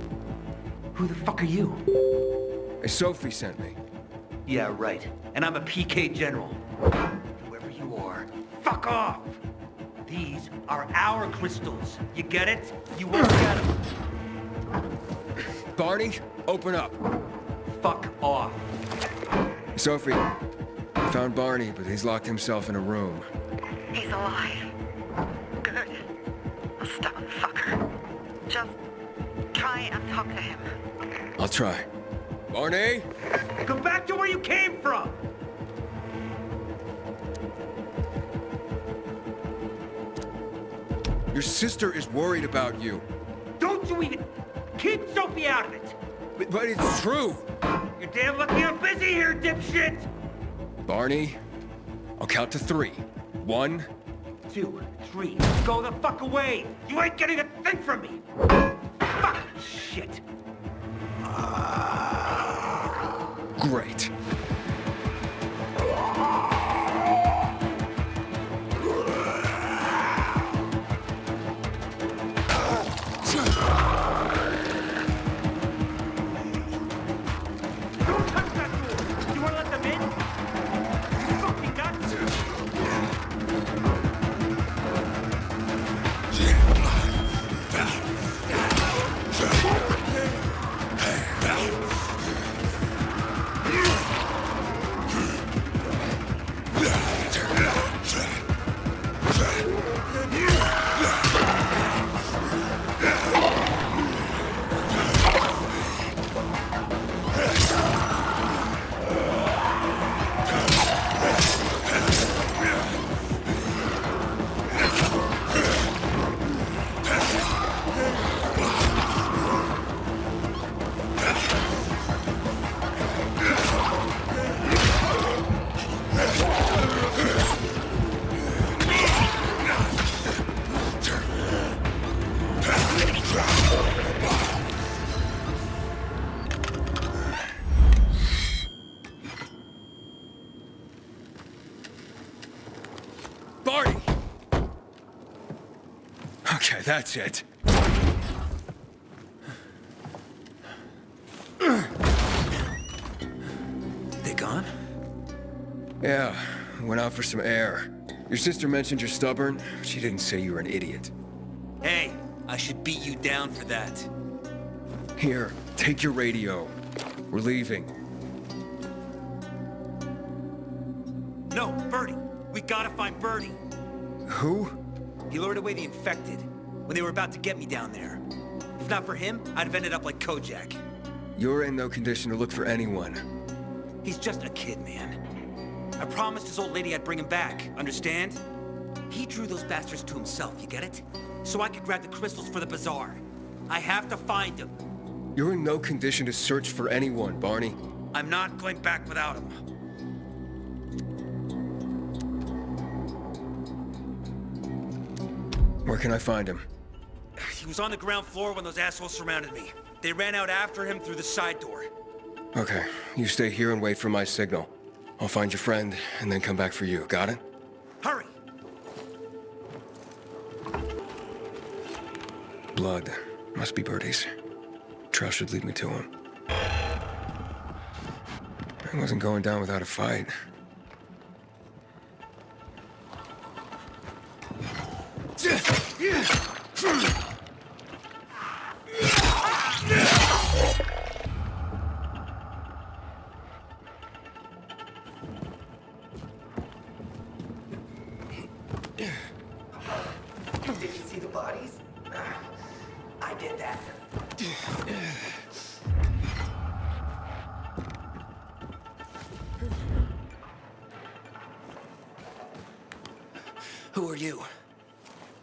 Who the fuck are you? Sophie sent me. Yeah, right. And I'm a PK general. Whoever you are, fuck off! These are our crystals. You get it? You won't get them. Barney, open up. Fuck off. Sophie, I found Barney, but he's locked himself in a room. He's alive. Good. A stubborn fucker. Just try and talk to him. I'll try. Barney? Go back to where you came from! Your sister is worried about you. Don't you even... Keep Sophie out of it! But it's true! You're damn lucky I'm busy here, dipshit! Barney, I'll count to 3. 1, 2, 3. Go the fuck away! You ain't getting a thing from me! Fuck shit! Great. Barney! Okay, that's it. Yeah, went out for some air. Your sister mentioned you're stubborn. She didn't say you were an idiot. Hey, I should beat you down for that. Here, take your radio. We're leaving. No, Bertie. We gotta find Bertie. Who? He lured away the infected when they were about to get me down there. If not for him, I'd have ended up like Kojak. You're in no condition to look for anyone. He's just a kid, man. I promised his old lady I'd bring him back, understand? He drew those bastards to himself, you get it? So I could grab the crystals for the bazaar. I have to find him. You're in no condition to search for anyone, Barney. I'm not going back without him. Where can I find him? He was on the ground floor when those assholes surrounded me. They ran out after him through the side door. Okay, you stay here and wait for my signal. I'll find your friend, and then come back for you. Got it? Hurry! Blood. Must be Bertie's. Trail should lead me to him. I wasn't going down without a fight. Did you see the bodies? I did that. Who are you?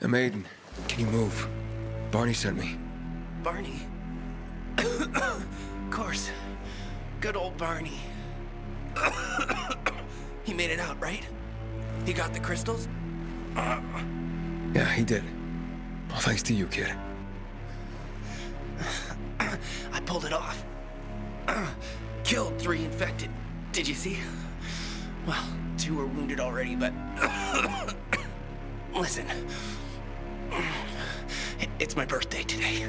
I'm Aiden. Can you move? Barney sent me. Barney? Of course. Good old Barney. He made it out, right? He got the crystals? Yeah, he did. Well, thanks to you, kid. I pulled it off. Killed 3 infected. Did you see? Well, 2 were wounded already, but... Listen. It's my birthday today.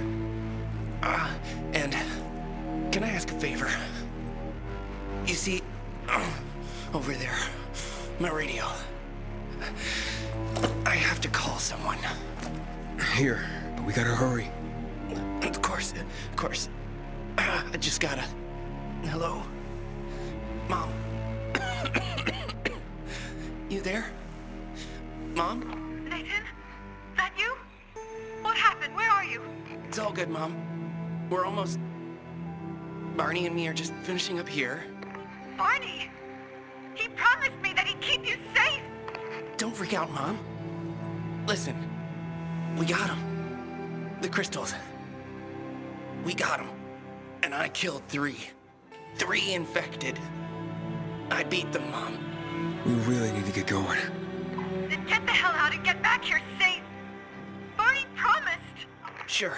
And can I ask a favor? You see, over there, my radio. I have to call someone. Here, but we gotta hurry. Of course. I just gotta... Hello? Mom? You there? Mom? Nathan? That you? What happened? Where are you? It's all good, Mom. We're almost... Barney and me are just finishing up here. Barney? He promised me that he'd keep you safe! Don't freak out, Mom. Listen, we got him. The crystals. We got him. And I killed 3. 3 infected. I beat them, Mom. We really need to get going. Then get the hell out and get back here safe! Barney promised! Sure.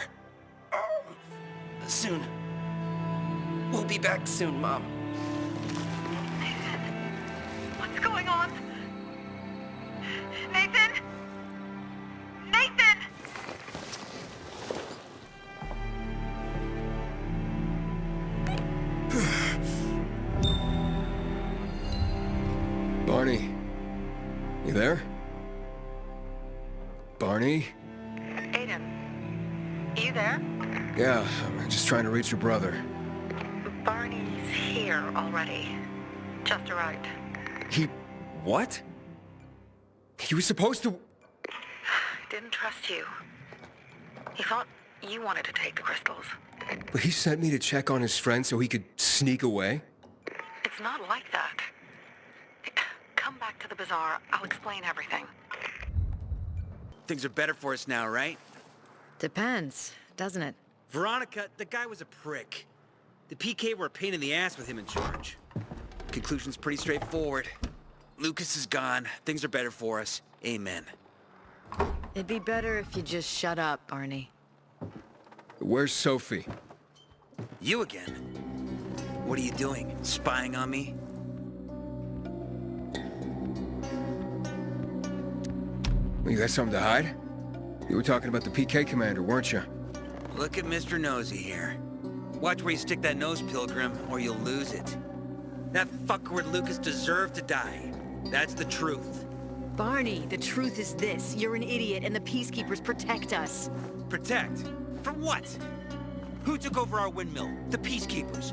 Soon. We'll be back soon, Mom. What's going on? Nathan? Nathan! Barney. You there? Barney? Aiden, you there? Yeah, I'm just trying to reach your brother. Barney's here already. Just arrived. He... what? He was supposed to... Didn't trust you. He thought you wanted to take the crystals. But he sent me to check on his friend so he could sneak away? It's not like that. Come back to the bazaar. I'll explain everything. Things are better for us now, right? Depends, doesn't it? Veronica, the guy was a prick. The PK were a pain in the ass with him in charge. Conclusion's pretty straightforward. Lucas is gone. Things are better for us. Amen. It'd be better if you just shut up, Barney. Where's Sophie? You again? What are you doing? Spying on me? You got something to hide? You were talking about the PK commander, weren't you? Look at Mr. Nosy here. Watch where you stick that nose, Pilgrim, or you'll lose it. That fuckward Lucas deserved to die. That's the truth. Barney, the truth is this. You're an idiot and the Peacekeepers protect us. Protect? From what? Who took over our windmill? The Peacekeepers.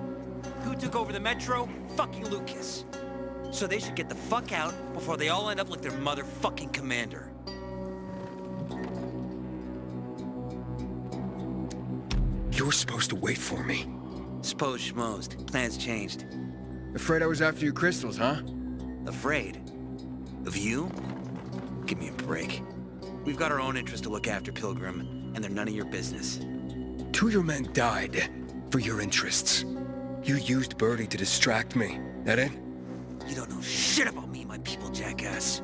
Who took over the Metro? Fucking Lucas. So they should get the fuck out before they all end up like their motherfucking commander. You were supposed to wait for me. Suppose schmozed. Plans changed. Afraid I was after your crystals, huh? Afraid? Of you? Give me a break. We've got our own interests to look after, Pilgrim, and they're none of your business. 2 of your men died for your interests. You used Birdie to distract me. That it? You don't know shit about me and my people, jackass.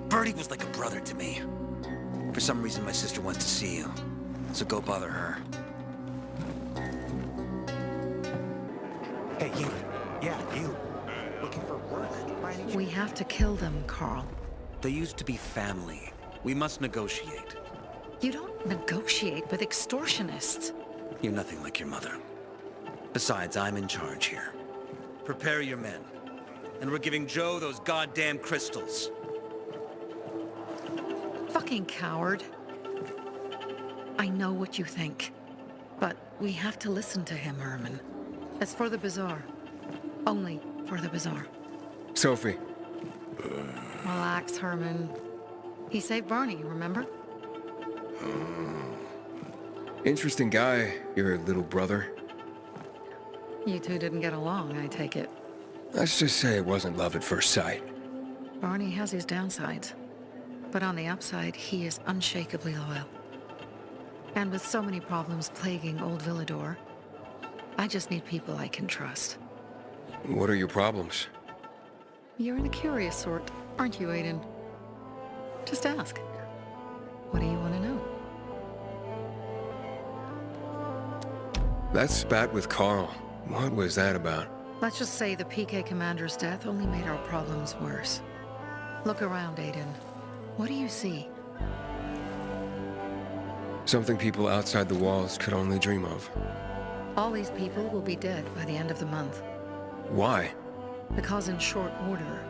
Birdie was like a brother to me. For some reason, my sister wants to see you. So go bother her. Hey, you. Yeah, you. Looking for work? We have to kill them, Carl. They used to be family. We must negotiate. You don't negotiate with extortionists. You're nothing like your mother. Besides, I'm in charge here. Prepare your men. And we're giving Joe those goddamn crystals. Fucking coward. I know what you think. But we have to listen to him, Herman. It's for the bazaar. Only for the bazaar. Sophie. Relax, Herman. He saved Barney, remember? Interesting guy, your little brother. You two didn't get along, I take it. Let's just say it wasn't love at first sight. Barney has his downsides. But on the upside, he is unshakably loyal. And with so many problems plaguing Old Villador, I just need people I can trust. What are your problems? You're the curious sort, aren't you, Aiden? Just ask. What do you want to know? That spat with Carl. What was that about? Let's just say the PK commander's death only made our problems worse. Look around, Aiden. What do you see? Something people outside the walls could only dream of. All these people will be dead by the end of the month. Why? Because in short order,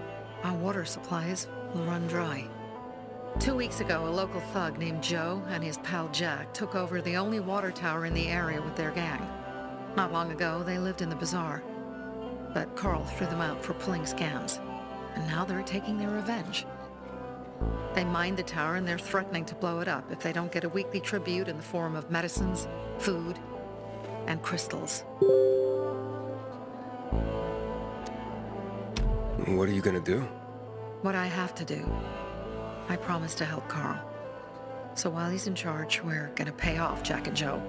our water supplies will run dry. 2 weeks ago, a local thug named Joe and his pal Jack took over the only water tower in the area with their gang. Not long ago, they lived in the bazaar. But Carl threw them out for pulling scams. And now they're taking their revenge. They mined the tower and they're threatening to blow it up if they don't get a weekly tribute in the form of medicines, food, and crystals. What are you gonna do? What I have to do. I promise to help Carl. So while he's in charge, we're gonna pay off Jack and Joe.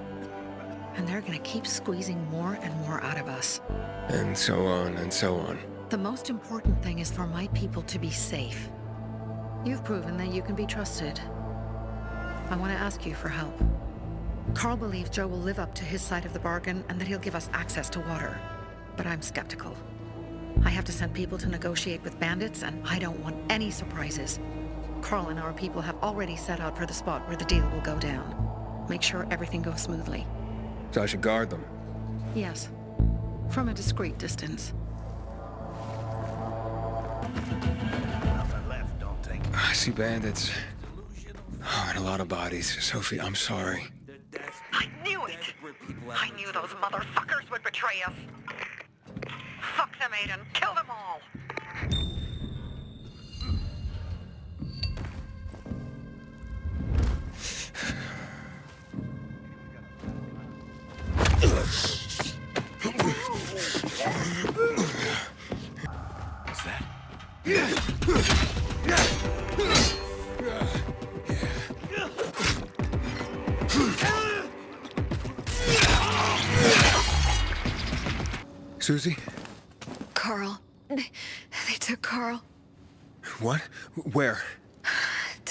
And they're gonna keep squeezing more and more out of us. And so on and so on. The most important thing is for my people to be safe. You've proven that you can be trusted. I want to ask you for help. Carl believes Joe will live up to his side of the bargain and that he'll give us access to water. But I'm skeptical. I have to send people to negotiate with bandits, and I don't want any surprises. Carl and our people have already set out for the spot where the deal will go down. Make sure everything goes smoothly. So I should guard them? Yes. From a discreet distance. I see bandits. Oh, and a lot of bodies. Sophie, I'm sorry. I knew it! I knew those motherfuckers would betray us. Fuck them, Aiden. Kill them all. What's that? Susie? Carl. They took Carl What? Where?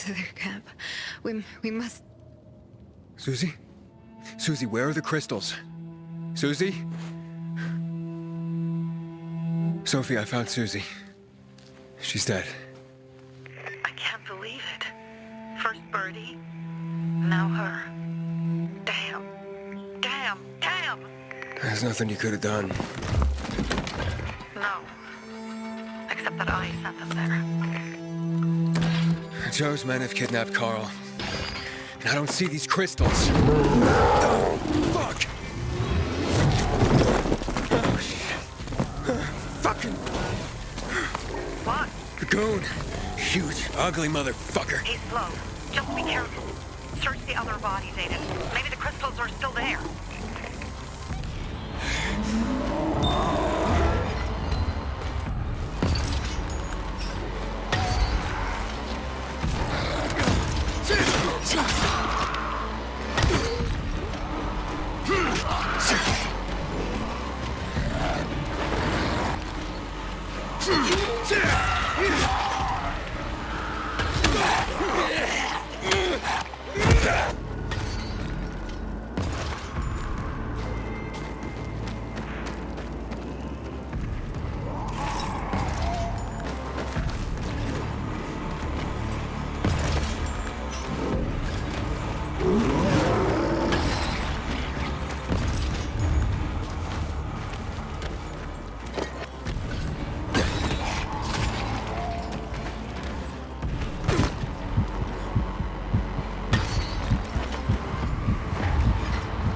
to their camp. We must... Susie? Susie, where are the crystals? Susie? Sophie, I found Susie. She's dead. I can't believe it. First Birdie, now her. Damn. Damn. Damn. There's nothing you could have done. No. Except that I sent them there. Joe's men have kidnapped Carl. And I don't see these crystals. Oh, fuck! Oh, shit. Fucking... What? The goon. Huge, ugly motherfucker. He's slow. Just be careful. Search the other bodies, Aiden. Maybe the crystals are still there.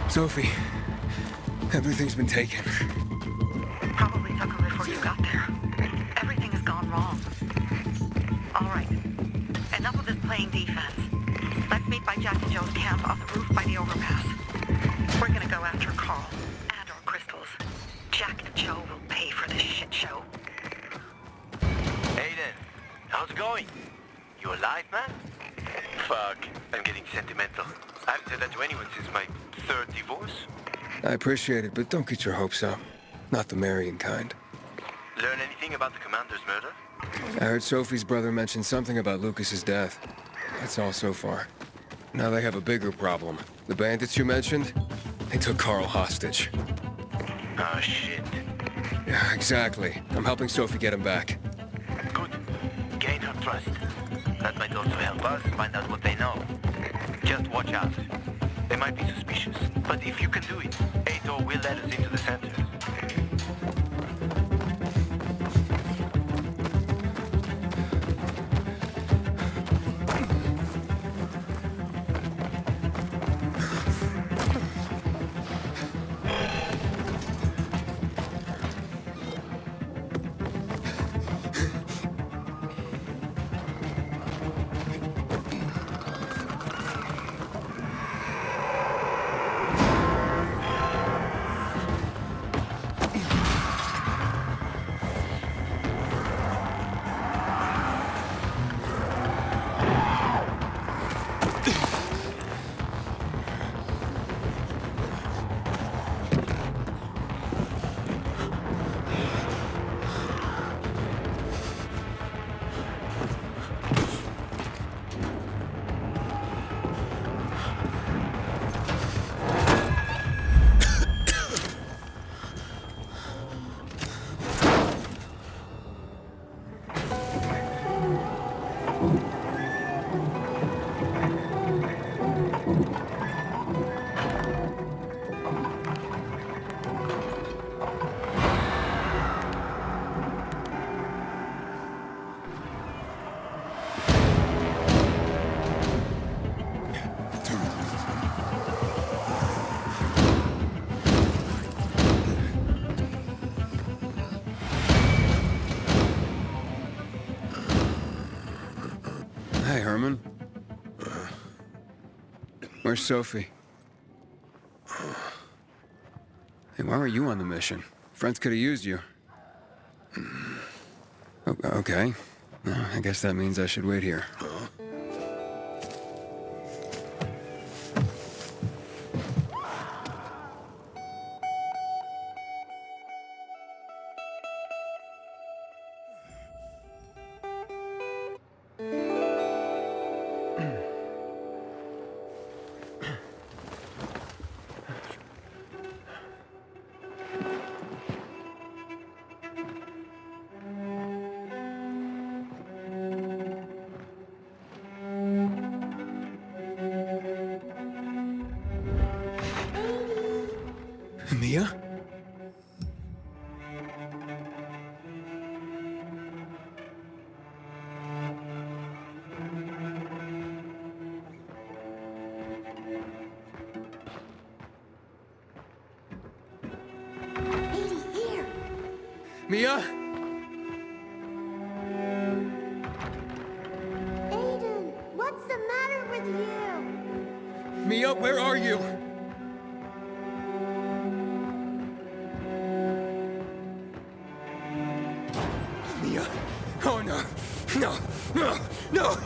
Sophie, everything's been taken. Probably took them before you got there. Everything has gone wrong. All right. Enough of this playing defense. Let's meet by Jack and Joe's camp on the roof by the overpass. We're gonna go after Carl and our crystals. Jack and Joe will pay for this shit show. Aiden, how's it going? You alive, man? Fuck, I'm getting sentimental. I haven't said that to anyone since my third divorce. I appreciate it, but don't get your hopes up. Not the marrying kind. Learn anything about the commander's murder? I heard Sophie's brother mention something about Lucas's death. That's all so far. Now they have a bigger problem. The bandits you mentioned, they took Carl hostage. Oh, shit. Yeah, exactly. I'm helping Sophie get him back. Good. Gain her trust. That might also help us find out what they know. Just watch out. They might be suspicious, but if you can do it, Aito will let us into the center. Hey, Herman. Where's Sophie? Hey, why were you on the mission? Friends could have used you. Okay. I guess that means I should wait here. Mia? Edie, here! Mia? Aiden, what's the matter with you? Mia, where are you? Mia. Oh no. No. No. No.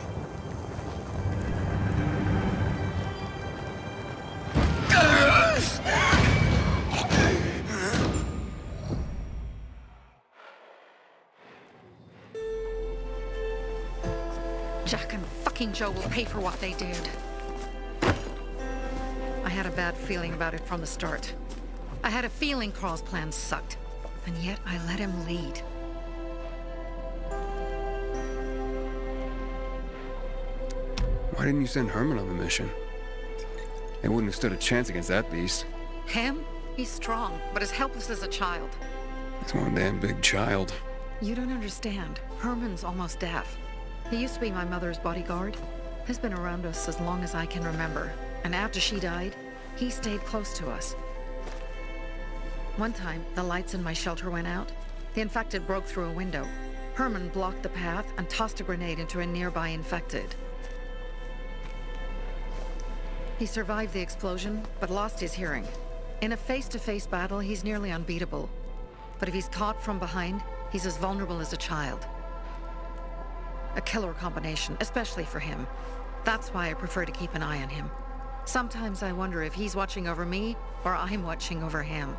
Jack and fucking Joe will pay for what they did. I had a bad feeling about it from the start. I had a feeling Carl's plan sucked, and yet I let him lead. Why didn't you send Herman on the mission? They wouldn't have stood a chance against that beast. Him? He's strong, but as helpless as a child. He's one damn big child. You don't understand. Herman's almost deaf. He used to be my mother's bodyguard. He's been around us as long as I can remember. And after she died, he stayed close to us. One time, the lights in my shelter went out. The infected broke through a window. Herman blocked the path and tossed a grenade into a nearby infected. He survived the explosion, but lost his hearing. In a face-to-face battle, he's nearly unbeatable. But if he's caught from behind, he's as vulnerable as a child. A killer combination, especially for him. That's why I prefer to keep an eye on him. Sometimes I wonder if he's watching over me, or I'm watching over him.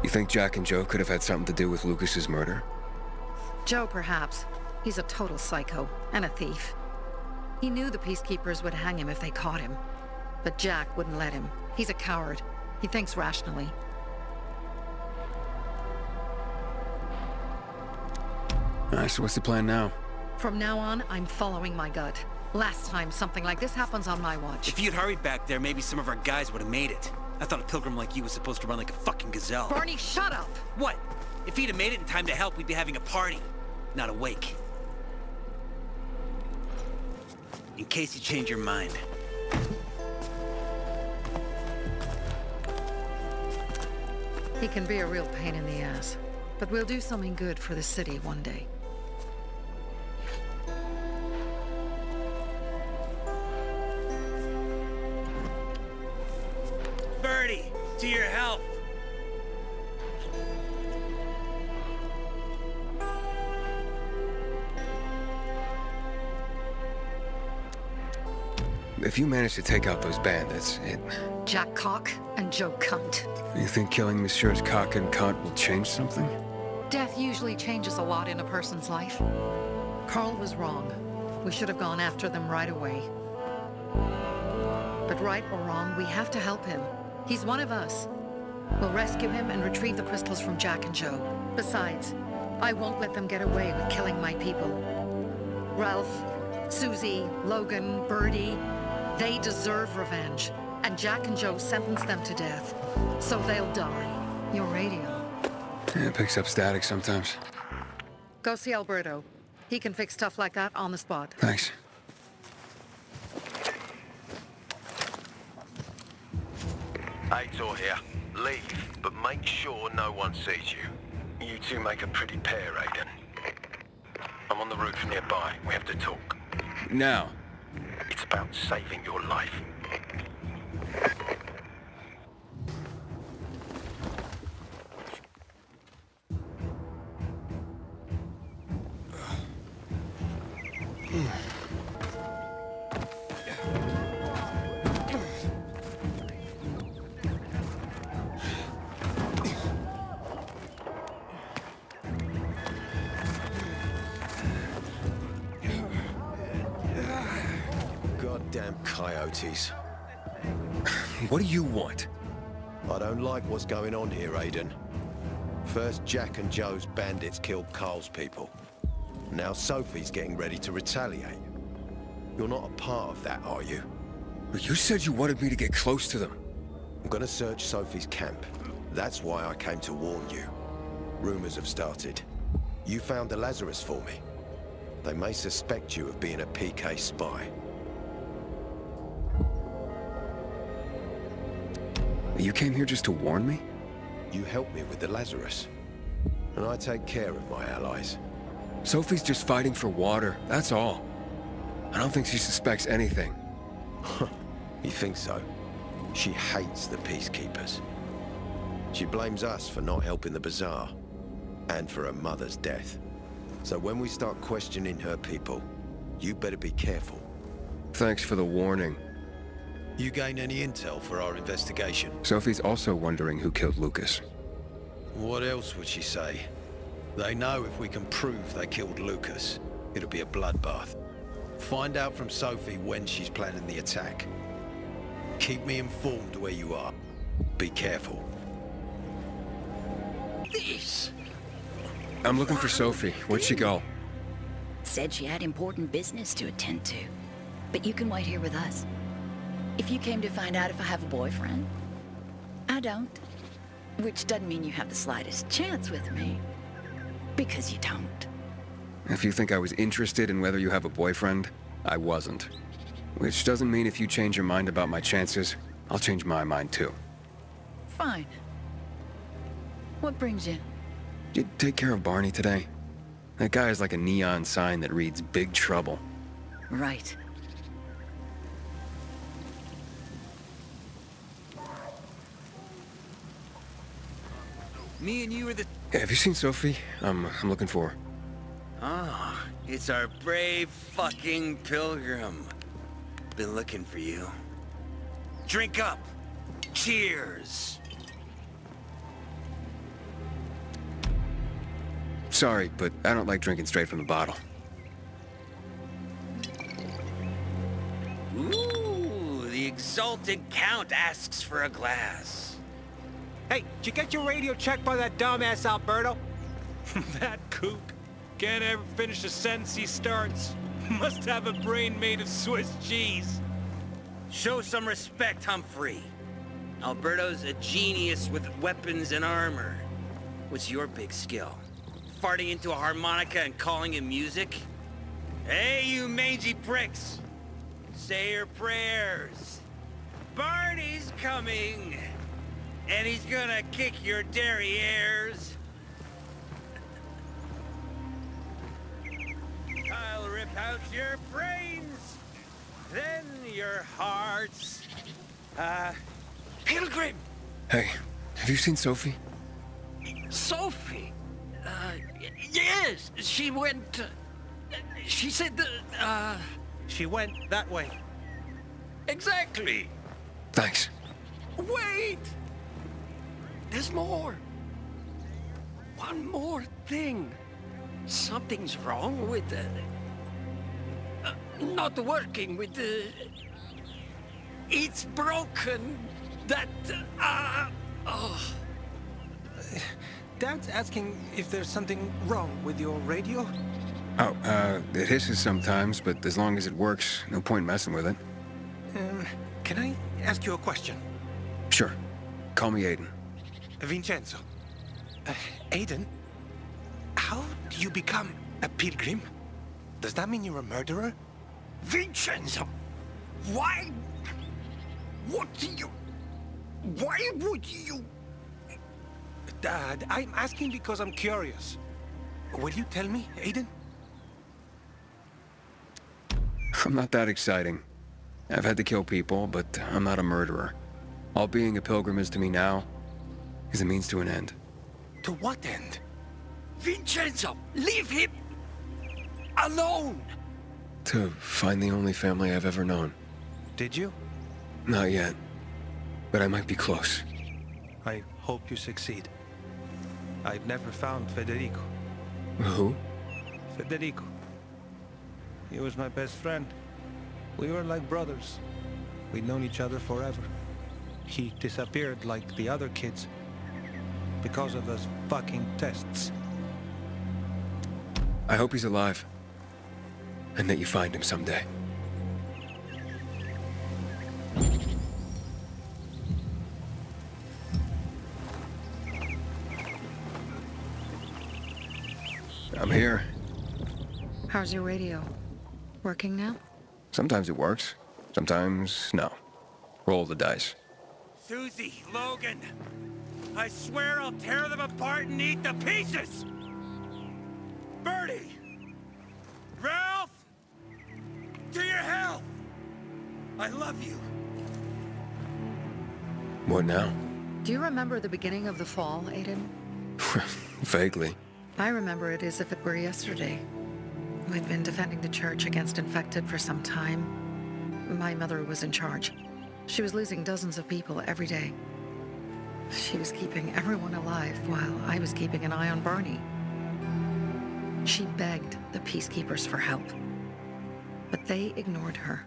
You think Jack and Joe could have had something to do with Lucas's murder? Joe, perhaps. He's a total psycho, and a thief. He knew the Peacekeepers would hang him if they caught him. But Jack wouldn't let him. He's a coward. He thinks rationally. Alright, so what's the plan now? From now on, I'm following my gut. Last time something like this happens on my watch. If you'd hurried back there, maybe some of our guys would have made it. I thought a pilgrim like you was supposed to run like a fucking gazelle. Barney, shut up! What? If he'd have made it in time to help, we'd be having a party, not a wake. In case you change your mind. He can be a real pain in the ass. But we'll do something good for the city one day. Birdie, to your health. If you manage to take out those bandits, Jack Cock and Joe Cunt. You think killing Messieurs Cock and Cunt will change something? Death usually changes a lot in a person's life. Carl was wrong. We should have gone after them right away. But right or wrong, we have to help him. He's one of us. We'll rescue him and retrieve the crystals from Jack and Joe. Besides, I won't let them get away with killing my people. Ralph, Susie, Logan, Birdie, they deserve revenge. And Jack and Joe sentenced them to death. So they'll die. Your radio. Yeah, it picks up static sometimes. Go see Alberto. He can fix stuff like that on the spot. Thanks. Aitor here. Leave, but make sure no one sees you. You two make a pretty pair, Aiden. I'm on the roof nearby. We have to talk. Now. It's about saving your life. Goddamn coyotes. What do you want? I don't like what's going on here, Aiden. First, Jack and Joe's bandits killed Carl's people. Now Sophie's getting ready to retaliate. You're not a part of that, are you? But you said you wanted me to get close to them. I'm gonna search Sophie's camp. That's why I came to warn you. Rumors have started. You found the Lazarus for me. They may suspect you of being a PK spy. You came here just to warn me? You helped me with the Lazarus. And I take care of my allies. Sophie's just fighting for water, that's all. I don't think she suspects anything. You think so? She hates the Peacekeepers. She blames us for not helping the Bazaar, and for her mother's death. So when we start questioning her people, you better be careful. Thanks for the warning. You gain any intel for our investigation? Sophie's also wondering who killed Lucas. What else would she say? They know if we can prove they killed Lucas, it'll be a bloodbath. Find out from Sophie when she's planning the attack. Keep me informed where you are. Be careful. This! I'm looking for Sophie. Where'd she go? Said she had important business to attend to. But you can wait here with us. If you came to find out if I have a boyfriend, I don't. Which doesn't mean you have the slightest chance with me. Because you don't. If you think I was interested in whether you have a boyfriend, I wasn't. Which doesn't mean if you change your mind about my chances, I'll change my mind too. Fine. What brings you? Did you take care of Barney today? That guy is like a neon sign that reads Big Trouble. Right. Me and you are the... Hey, have you seen Sophie? I'm looking for her. Ah, it's our brave fucking pilgrim. Been looking for you. Drink up. Cheers. Sorry, but I don't like drinking straight from the bottle. Ooh, the exalted count asks for a glass. Hey, did you get your radio checked by that dumbass Alberto? That kook. Can't ever finish a sentence he starts. Must have a brain made of Swiss cheese. Show some respect, Humphrey. Alberto's a genius with weapons and armor. What's your big skill? Farting into a harmonica and calling it music? Hey, you mangy pricks! Say your prayers. Barney's coming! And he's gonna kick your derrieres. I'll rip out your brains, then your hearts. Pilgrim! Hey, have you seen Sophie? Sophie? Yes, she went... she said that, She went that way. Exactly. Thanks. Wait! There's more. One more thing. Something's wrong with not working with the... It's broken. That, oh. Dad's asking if there's something wrong with your radio? Oh, it hisses sometimes, but as long as it works, no point messing with it. Can I ask you a question? Sure. Call me Aiden. Vincenzo. Aiden, how do you become a pilgrim? Does that mean you're a murderer? Vincenzo! Why? What do you... Why would you... Dad, I'm asking because I'm curious. Will you tell me, Aiden? I'm not that exciting. I've had to kill people, but I'm not a murderer. All being a pilgrim is to me now is a means to an end. To what end? Vincenzo, leave him alone! To find the only family I've ever known. Did you? Not yet, but I might be close. I hope you succeed. I've never found Federico. Who? Federico. He was my best friend. We were like brothers. We'd known each other forever. He disappeared like the other kids. Because of those fucking tests. I hope he's alive. And that you find him someday. I'm here. How's your radio? Working now? Sometimes it works. Sometimes, no. Roll the dice. Susie, Logan, I swear I'll tear them apart and eat the pieces! Bertie! Ralph! To your health! I love you. What now? Do you remember the beginning of the fall, Aiden? Vaguely. I remember it as if it were yesterday. We'd been defending the church against infected for some time. My mother was in charge. She was losing dozens of people every day. She was keeping everyone alive while I was keeping an eye on Barney. She begged the peacekeepers for help, but they ignored her.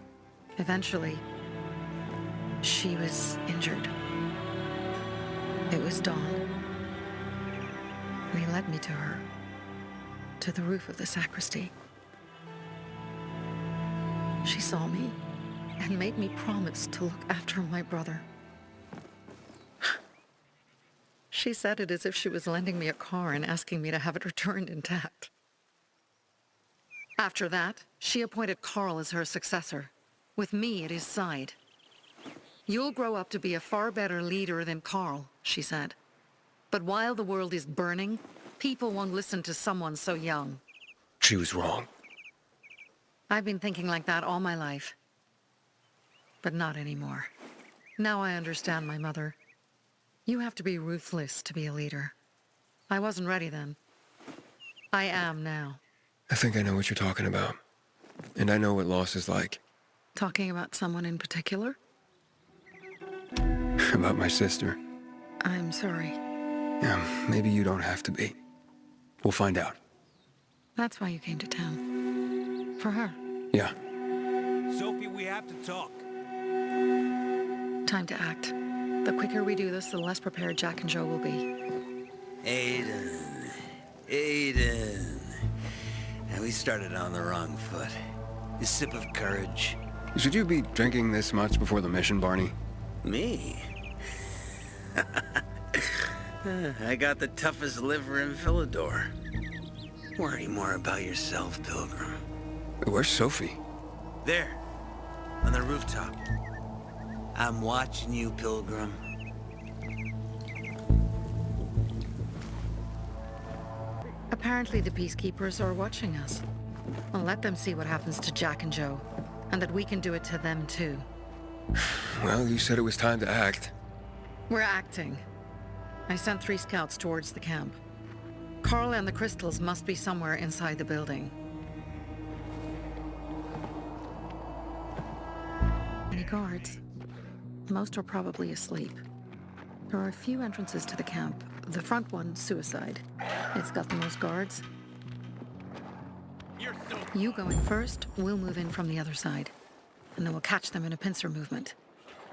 Eventually, she was injured. It was dawn. And he led me to her, to the roof of the sacristy. She saw me and made me promise to look after my brother. She said it as if she was lending me a car and asking me to have it returned intact. After that, she appointed Carl as her successor, with me at his side. You'll grow up to be a far better leader than Carl, she said. But while the world is burning, people won't listen to someone so young. She was wrong. I've been thinking like that all my life. But not anymore. Now I understand my mother. You have to be ruthless to be a leader. I wasn't ready then. I am now. I think I know what you're talking about. And I know what loss is like. Talking about someone in particular? About my sister. I'm sorry. Yeah, maybe you don't have to be. We'll find out. That's why you came to town. For her. Yeah. Sophie, we have to talk. Time to act. The quicker we do this, the less prepared Jack and Joe will be. Aiden. Aiden. And we started on the wrong foot. A sip of courage. Should you be drinking this much before the mission, Barney? Me? I got the toughest liver in Philidor. Worry more about yourself, Pilgrim. Where's Sophie? There. On the rooftop. I'm watching you, Pilgrim. Apparently the peacekeepers are watching us. I'll let them see what happens to Jack and Joe, and that we can do it to them too. Well, you said it was time to act. We're acting. I sent 3 scouts towards the camp. Carl and the crystals must be somewhere inside the building. Any guards? Most are probably asleep. There are a few entrances to the camp. The front one, suicide. It's got the most guards. You go in first, we'll move in from the other side. And then we'll catch them in a pincer movement.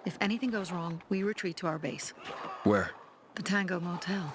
If anything goes wrong, we retreat to our base. Where? The Tango Motel.